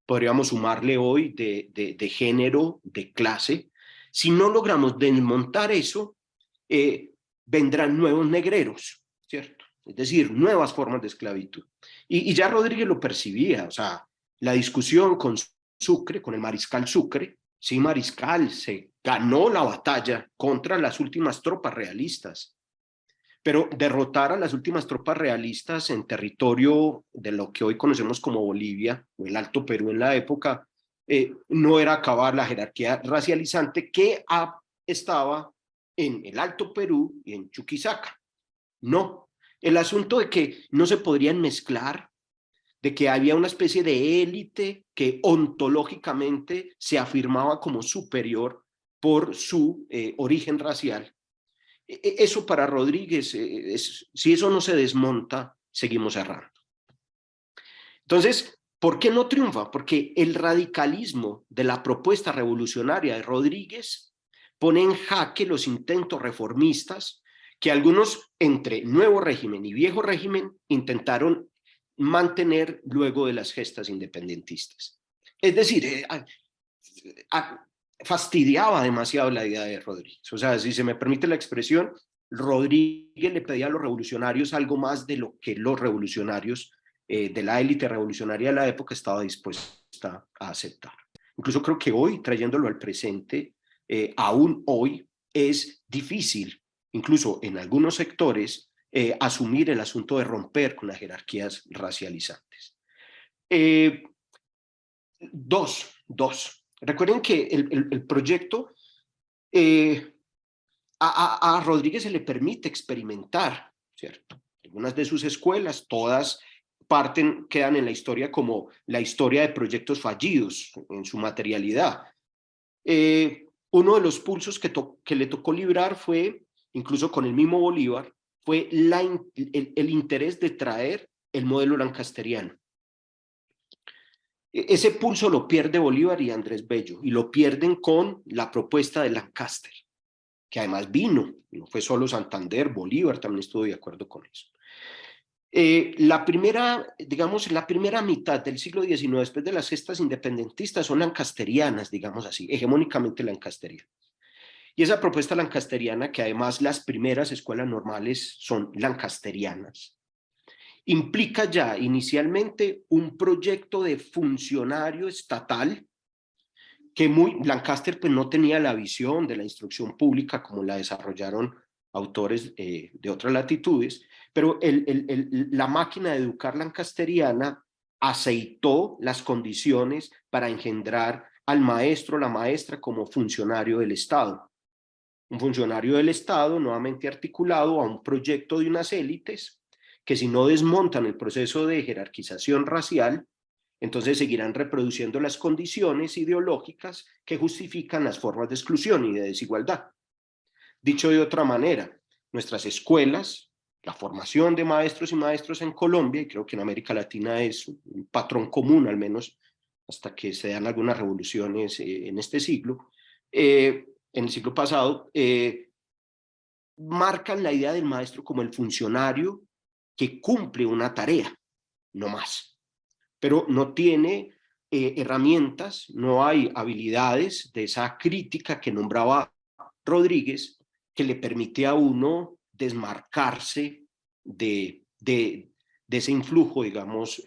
podríamos sumarle hoy de género, de clase. Si no logramos desmontar eso, vendrán nuevos negreros, ¿cierto? Es decir, nuevas formas de esclavitud. Y ya Rodríguez lo percibía, o sea, la discusión con Sucre, con el mariscal Sucre, sí, mariscal, se ganó la batalla contra las últimas tropas realistas, pero derrotar a las últimas tropas realistas en territorio de lo que hoy conocemos como Bolivia o el Alto Perú en la época, no era acabar la jerarquía racializante que estaba en el Alto Perú y en Chuquisaca. No, el asunto de que no se podrían mezclar, de que había una especie de élite que ontológicamente se afirmaba como superior por su origen racial. Eso para Rodríguez, si eso no se desmonta, seguimos errando. Entonces, ¿por qué no triunfa? Porque el radicalismo de la propuesta revolucionaria de Rodríguez pone en jaque los intentos reformistas que algunos entre nuevo régimen y viejo régimen intentaron mantener luego de las gestas independentistas. Es decir, fastidiaba demasiado la idea de Rodríguez. O sea, si se me permite la expresión, Rodríguez le pedía a los revolucionarios algo más de lo que los revolucionarios de la élite revolucionaria de la época estaba dispuesta a aceptar. Incluso creo que hoy, trayéndolo al presente, aún hoy es difícil, incluso en algunos sectores, asumir el asunto de romper con las jerarquías racializantes. Dos. Recuerden que el proyecto a Rodríguez se le permite experimentar, ¿cierto? Algunas de sus escuelas, todas quedan en la historia como la historia de proyectos fallidos en su materialidad. Uno de los pulsos que le tocó librar fue, incluso con el mismo Bolívar, fue el interés de traer el modelo lancasteriano. Ese pulso lo pierde Bolívar y Andrés Bello, y lo pierden con la propuesta de Lancaster, que además vino, no fue solo Santander, Bolívar también estuvo de acuerdo con eso. La primera mitad del siglo XIX, después de las gestas independentistas, son lancasterianas, digamos así, hegemónicamente lancasterianas. Y esa propuesta lancasteriana, que además las primeras escuelas normales son lancasterianas, implica ya inicialmente un proyecto de funcionario estatal que Lancaster pues no tenía la visión de la instrucción pública como la desarrollaron autores de otras latitudes, pero la máquina de educar lancasteriana aceitó las condiciones para engendrar al maestro o la maestra como funcionario del Estado. Un funcionario del Estado nuevamente articulado a un proyecto de unas élites que si no desmontan el proceso de jerarquización racial, entonces seguirán reproduciendo las condiciones ideológicas que justifican las formas de exclusión y de desigualdad. Dicho de otra manera, nuestras escuelas, la formación de maestros y maestros en Colombia, y creo que en América Latina es un patrón común, al menos hasta que se dan algunas revoluciones en este siglo, en el siglo pasado, marcan la idea del maestro como el funcionario que cumple una tarea, no más, pero no tiene herramientas, no hay habilidades de esa crítica que nombraba Rodríguez que le permite a uno desmarcarse de ese influjo, digamos,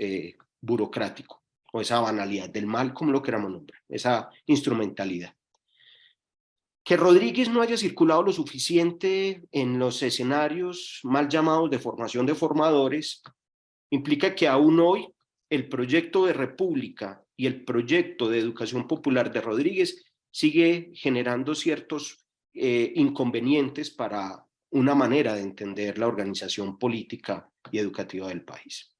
burocrático, o esa banalidad del mal, como lo queramos nombrar, esa instrumentalidad. Que Rodríguez no haya circulado lo suficiente en los escenarios mal llamados de formación de formadores implica que aún hoy el proyecto de república y el proyecto de educación popular de Rodríguez sigue generando ciertos inconvenientes para una manera de entender la organización política y educativa del país.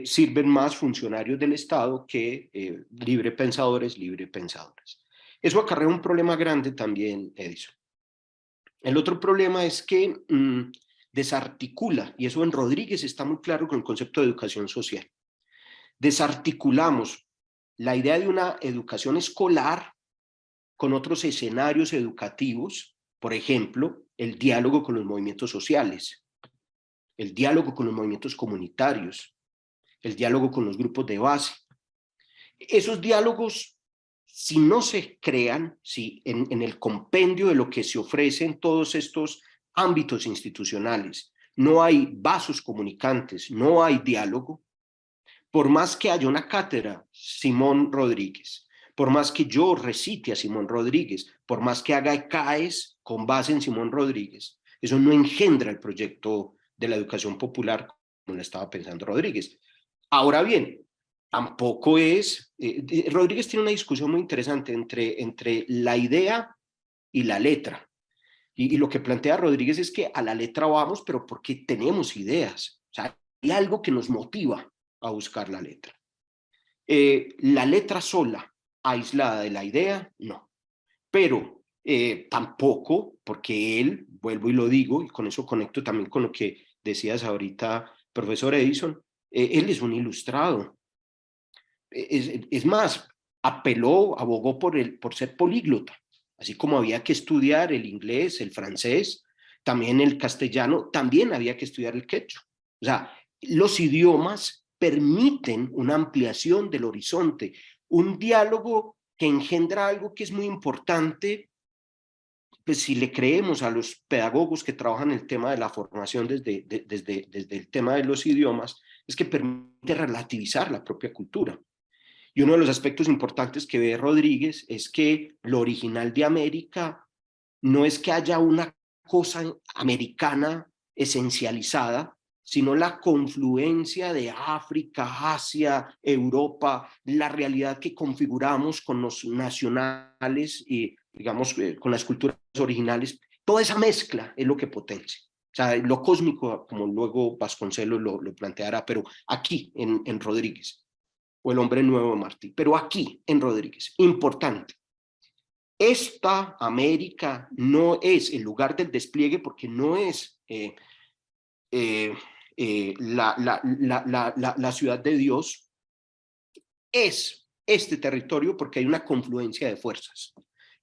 Sirven más funcionarios del Estado que librepensadores. Eso acarrea un problema grande también, Edison. El otro problema es que desarticula, y eso en Rodríguez está muy claro con el concepto de educación social. Desarticulamos la idea de una educación escolar con otros escenarios educativos, por ejemplo, el diálogo con los movimientos sociales, el diálogo con los movimientos comunitarios, el diálogo con los grupos de base. Esos diálogos, si no se crean, si en el compendio de lo que se ofrece en todos estos ámbitos institucionales no hay vasos comunicantes, no hay diálogo, por más que haya una cátedra Simón Rodríguez, por más que yo recite a Simón Rodríguez, por más que haga CAES con base en Simón Rodríguez, Eso no engendra el proyecto de la educación popular como lo estaba pensando Rodríguez. Ahora bien, tampoco es... Rodríguez tiene una discusión muy interesante entre la idea y la letra. Y lo que plantea Rodríguez es que a la letra vamos, pero porque tenemos ideas. O sea, hay algo que nos motiva a buscar la letra. La letra sola, aislada de la idea, no. Pero tampoco, porque él, vuelvo y lo digo, y con eso conecto también con lo que decías ahorita, profesor Edison, él es un ilustrado. Es más, apeló, abogó por ser políglota, así como había que estudiar el inglés, el francés, también el castellano, también había que estudiar el quechua. O sea, los idiomas permiten una ampliación del horizonte, un diálogo que engendra algo que es muy importante, pues si le creemos a los pedagogos que trabajan el tema de la formación desde el tema de los idiomas, es que permite relativizar la propia cultura. Y uno de los aspectos importantes que ve Rodríguez es que lo original de América no es que haya una cosa americana esencializada, sino la confluencia de África, Asia, Europa, la realidad que configuramos con los nacionales y, digamos, con las culturas originales. Toda esa mezcla es lo que potencia. O sea, lo cósmico, como luego Vasconcelos lo planteará, pero aquí en Rodríguez o el hombre nuevo de Martí, pero aquí en Rodríguez, importante. Esta América no es el lugar del despliegue porque no es la ciudad de Dios, es este territorio porque hay una confluencia de fuerzas.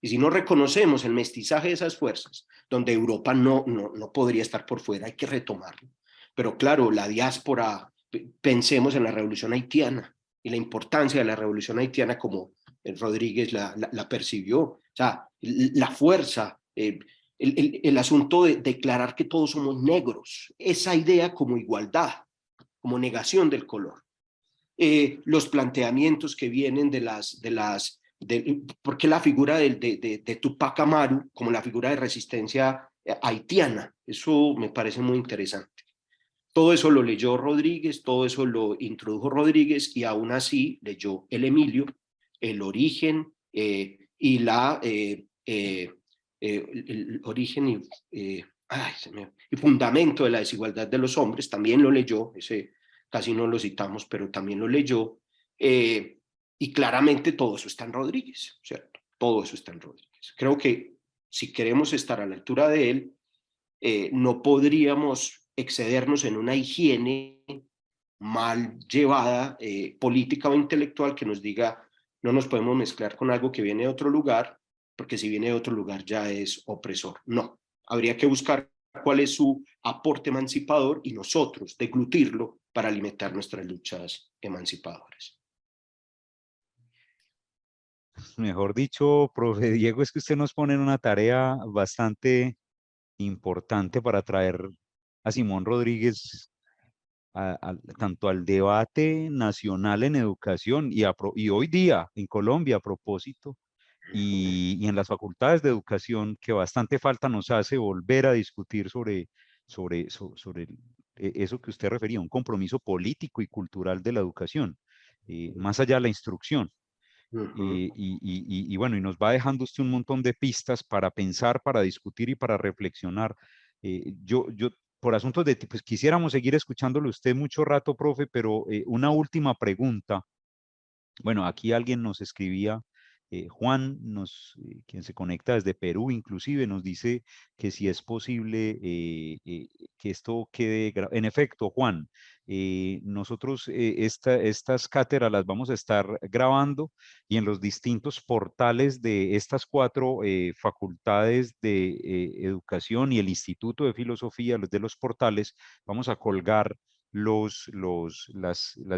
Y si no reconocemos el mestizaje de esas fuerzas, donde Europa no podría estar por fuera, hay que retomarlo. Pero claro, la diáspora, pensemos en la revolución haitiana y la importancia de la revolución haitiana como Rodríguez la percibió. O sea, la fuerza, el asunto de declarar que todos somos negros, esa idea como igualdad, como negación del color. Los planteamientos que vienen ¿por qué la figura de Tupac Amaru como la figura de resistencia haitiana? Eso me parece muy interesante. Todo eso lo leyó Rodríguez, todo eso lo introdujo Rodríguez y aún así leyó el Emilio, el origen y el origen y fundamento de la desigualdad de los hombres, también lo leyó, ese casi no lo citamos, pero también lo leyó, y claramente todo eso está en Rodríguez, ¿cierto? Todo eso está en Rodríguez. Creo que si queremos estar a la altura de él, no podríamos excedernos en una higiene mal llevada, política o intelectual, que nos diga no nos podemos mezclar con algo que viene de otro lugar, porque si viene de otro lugar ya es opresor. No, habría que buscar cuál es su aporte emancipador y nosotros deglutirlo para alimentar nuestras luchas emancipadoras. Mejor dicho, profe Diego, es que usted nos pone en una tarea bastante importante para traer a Simón Rodríguez tanto al debate nacional en educación y hoy día en Colombia a propósito, y en las facultades de educación, que bastante falta nos hace volver a discutir sobre eso que usted refería, un compromiso político y cultural de la educación, más allá de la instrucción. Uh -huh. Y bueno, y nos va dejando usted un montón de pistas para pensar, para discutir y para reflexionar. Yo, por asuntos de, pues quisiéramos seguir escuchándolo usted mucho rato, profe, pero una última pregunta. Bueno, aquí alguien nos escribía, Juan, quien se conecta desde Perú, inclusive, nos dice que si es posible que esto quede. En efecto, Juan, nosotros estas cátedras las vamos a estar grabando y en los distintos portales de estas cuatro facultades de educación y el Instituto de Filosofía, los de los portales, vamos a colgar las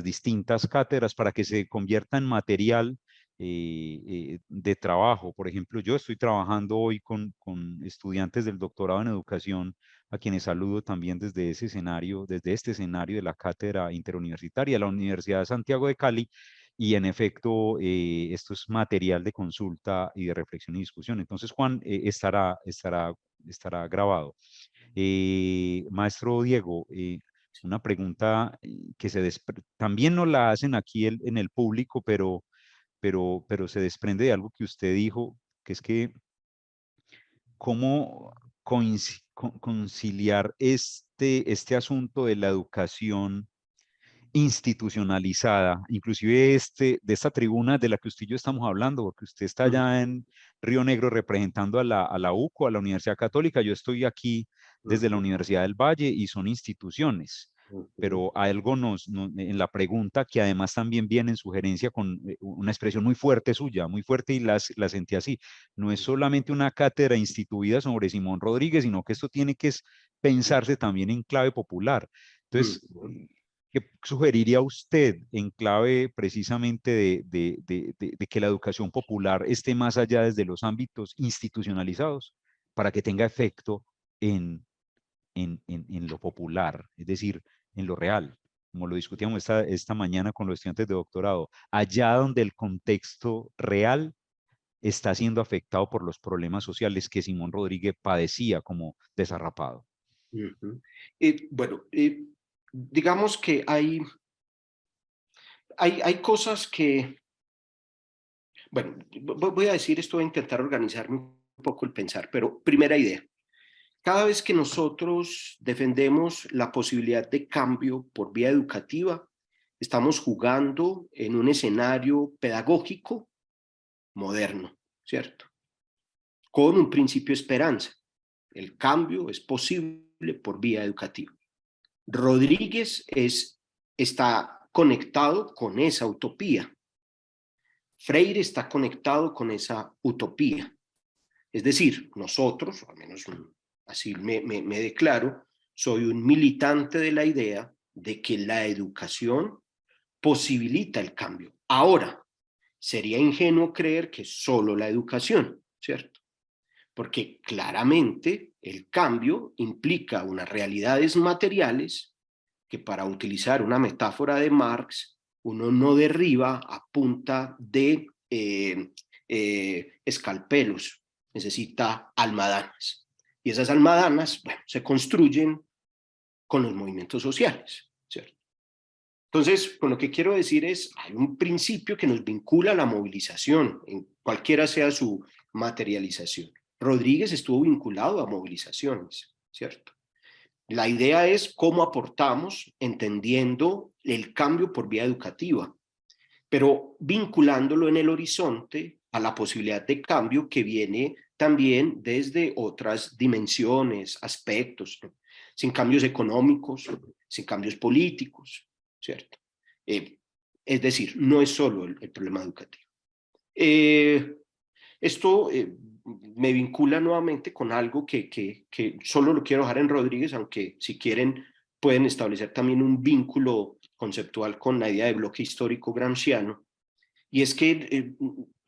distintas cátedras para que se convierta en material de trabajo. Por ejemplo, yo estoy trabajando hoy con estudiantes del doctorado en educación, a quienes saludo también desde este escenario de la Cátedra Interuniversitaria de la Universidad de Santiago de Cali, y en efecto, esto es material de consulta y de reflexión y discusión. Entonces, Juan, estará grabado. Maestro Diego, una pregunta que también nos la hacen aquí en el público, pero se desprende de algo que usted dijo, que es que cómo conciliar este asunto de la educación institucionalizada, inclusive de esta tribuna de la que usted y yo estamos hablando, porque usted está allá Ujú, en Río Negro representando a la UCO, a la Universidad Católica, yo estoy aquí desde la ujú, Universidad del Valle y son instituciones. ujú, Pero algo en la pregunta, que además también viene en sugerencia con una expresión muy fuerte suya, muy fuerte, y la sentí así. No es solamente una cátedra instituida sobre Simón Rodríguez, sino que esto tiene que pensarse también en clave popular. Entonces, ujú. ¿qué sugeriría usted en clave precisamente de que la educación popular esté más allá desde los ámbitos institucionalizados para que tenga efecto en lo popular, es decir, en lo real, como lo discutíamos esta mañana con los estudiantes de doctorado, allá donde el contexto real está siendo afectado por los problemas sociales que Simón Rodríguez padecía como desarrapado? Ujú. Bueno, digamos que hay cosas que, bueno, voy a decir esto, voy a intentar organizarme un poco el pensar, pero primera idea, cada vez que nosotros defendemos la posibilidad de cambio por vía educativa, estamos jugando en un escenario pedagógico moderno, ¿cierto? Con un principio de esperanza. El cambio es posible por vía educativa. Rodríguez está conectado con esa utopía. Freire está conectado con esa utopía. Es decir, nosotros, o al menos así me declaro, soy un militante de la idea de que la educación posibilita el cambio. Ahora, sería ingenuo creer que solo la educación, ¿cierto? Porque claramente el cambio implica unas realidades materiales que, para utilizar una metáfora de Marx, uno no derriba a punta de escalpelos, necesita almadanas. Y esas almadanas, bueno, se construyen con los movimientos sociales, ¿cierto? Entonces, con lo que quiero decir es, hay un principio que nos vincula a la movilización, en cualquiera sea su materialización. Rodríguez estuvo vinculado a movilizaciones, ¿cierto? La idea es cómo aportamos entendiendo el cambio por vía educativa, pero vinculándolo en el horizonte a la posibilidad de cambio que viene también desde otras dimensiones, aspectos, ¿no? Sin cambios económicos, sin cambios políticos, ¿cierto? Eh, es decir, no es solo el problema educativo. Eh, esto me vincula nuevamente con algo que solo lo quiero dejar en Rodríguez, aunque si quieren pueden establecer también un vínculo conceptual con la idea de bloque histórico gramsciano, y es que,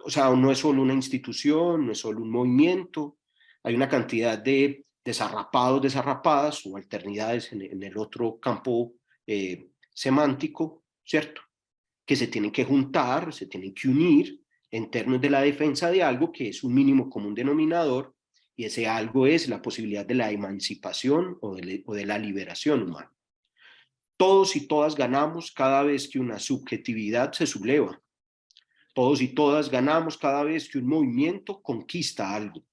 o sea, no es solo una institución, no es solo un movimiento, hay una cantidad de desarrapados, desarrapadas o alternidades en el otro campo semántico, ¿cierto? Que se tienen que juntar, se tienen que unir en términos de la defensa de algo que es un mínimo común denominador, y ese algo es la posibilidad de la emancipación o de la liberación humana. Todos y todas ganamos cada vez que una subjetividad se subleva. Todos y todas ganamos cada vez que un movimiento conquista algo,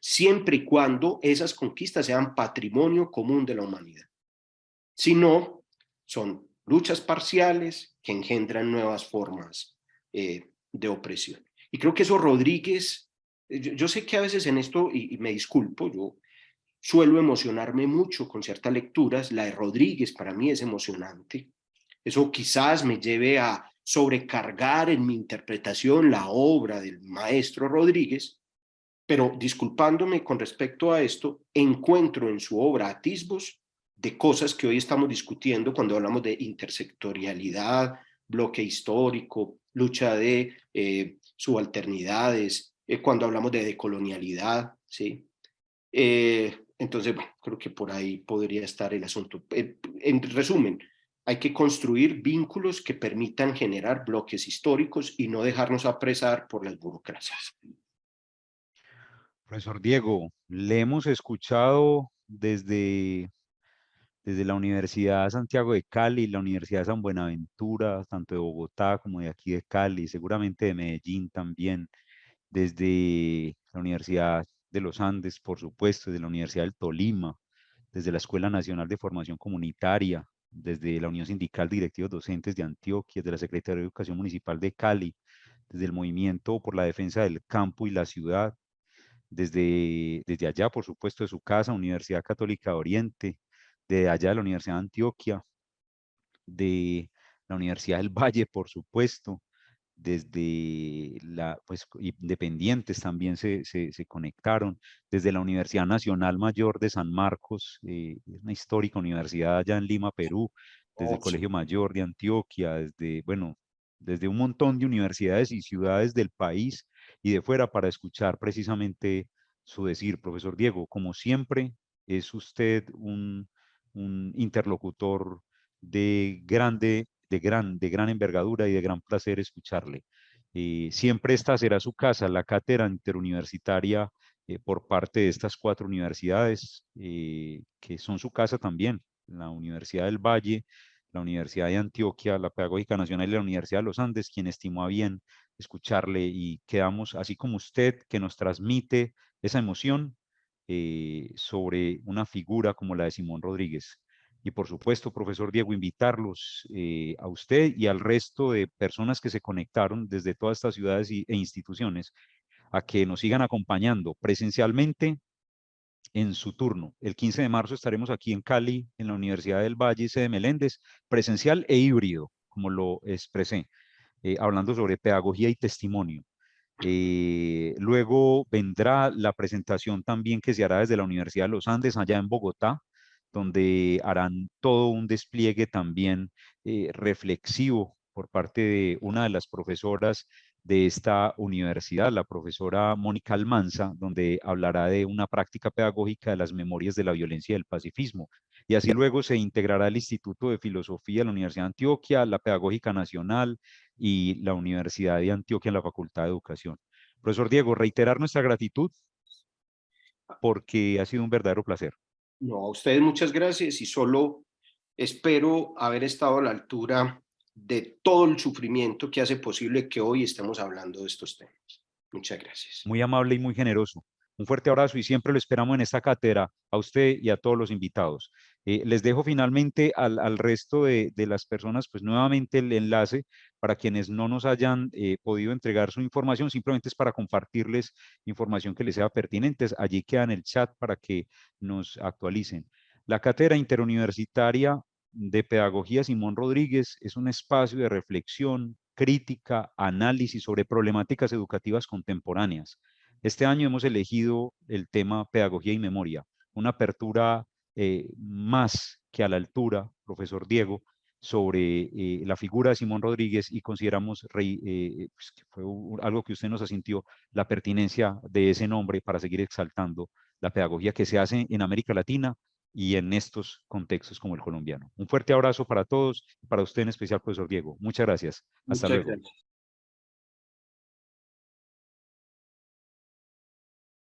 siempre y cuando esas conquistas sean patrimonio común de la humanidad. Si no, son luchas parciales que engendran nuevas formas de opresión. Y creo que eso Rodríguez, yo sé que a veces en esto, y me disculpo, yo suelo emocionarme mucho con ciertas lecturas, la de Rodríguez para mí es emocionante. Eso quizás me lleve a sobrecargar en mi interpretación la obra del maestro Rodríguez, pero disculpándome con respecto a esto, encuentro en su obra atisbos de cosas que hoy estamos discutiendo cuando hablamos de intersectorialidad, bloque histórico, lucha de subalternidades, cuando hablamos de decolonialidad, ¿sí? Entonces, bueno, creo que por ahí podría estar el asunto. En resumen, hay que construir vínculos que permitan generar bloques históricos y no dejarnos apresar por las burocracias. Profesor Diego, le hemos escuchado desde la Universidad Santiago de Cali, la Universidad de San Buenaventura, tanto de Bogotá como de aquí de Cali, seguramente de Medellín también, desde la Universidad de los Andes, por supuesto, desde la Universidad del Tolima, desde la Escuela Nacional de Formación Comunitaria, desde la Unión Sindical de Directivos Docentes de Antioquia, desde la Secretaría de Educación Municipal de Cali, desde el Movimiento por la Defensa del Campo y la Ciudad, desde allá, por supuesto, de su casa, Universidad Católica de Oriente, de allá de la Universidad de Antioquia, de la Universidad del Valle, por supuesto, desde pues, independientes también se conectaron, desde la Universidad Nacional Mayor de San Marcos, una histórica universidad allá en Lima, Perú, desde Oh, el sí. Colegio Mayor de Antioquia, bueno, desde un montón de universidades y ciudades del país y de fuera para escuchar precisamente su decir. Profesor Diego, como siempre, es usted un interlocutor de gran envergadura y de gran placer escucharle. Siempre esta será su casa, la cátedra interuniversitaria por parte de estas cuatro universidades, que son su casa también, la Universidad del Valle, la Universidad de Antioquia, la Pedagógica Nacional y la Universidad de los Andes, quien estimó a bien escucharle y quedamos, así como usted, que nos transmite esa emoción sobre una figura como la de Simón Rodríguez. Y por supuesto, profesor Diego, invitarlos a usted y al resto de personas que se conectaron desde todas estas ciudades e instituciones a que nos sigan acompañando presencialmente en su turno. El 15 de marzo estaremos aquí en Cali, en la Universidad del Valle, sede Meléndez, presencial e híbrido, como lo expresé, hablando sobre pedagogía y testimonio. Luego vendrá la presentación también que se hará desde la Universidad de los Andes, allá en Bogotá, donde harán todo un despliegue también reflexivo por parte de una de las profesoras de esta universidad, la profesora Mónica Almanza, donde hablará de una práctica pedagógica de las memorias de la violencia y del pacifismo. Y así luego se integrará el Instituto de Filosofía de la Universidad de Antioquia, la Pedagógica Nacional, y la Universidad de Antioquia en la Facultad de Educación. Profesor Diego, reiterar nuestra gratitud porque ha sido un verdadero placer. No, a ustedes muchas gracias y solo espero haber estado a la altura de todo el sufrimiento que hace posible que hoy estemos hablando de estos temas. Muchas gracias. Muy amable y muy generoso. Un fuerte abrazo y siempre lo esperamos en esta cátedra, a usted y a todos los invitados. Les dejo finalmente al resto de las personas, pues nuevamente el enlace para quienes no nos hayan podido entregar su información, simplemente es para compartirles información que les sea pertinente. Allí queda en el chat para que nos actualicen. La cátedra interuniversitaria de Pedagogía Simón Rodríguez es un espacio de reflexión, crítica, análisis sobre problemáticas educativas contemporáneas. Este año hemos elegido el tema pedagogía y memoria, una apertura más que a la altura, profesor Diego, sobre la figura de Simón Rodríguez y consideramos pues, que fue algo que usted nos asintió, la pertinencia de ese nombre para seguir exaltando la pedagogía que se hace en América Latina y en estos contextos como el colombiano. Un fuerte abrazo para todos, para usted en especial, profesor Diego. Muchas gracias. Hasta Muchas luego. gracias.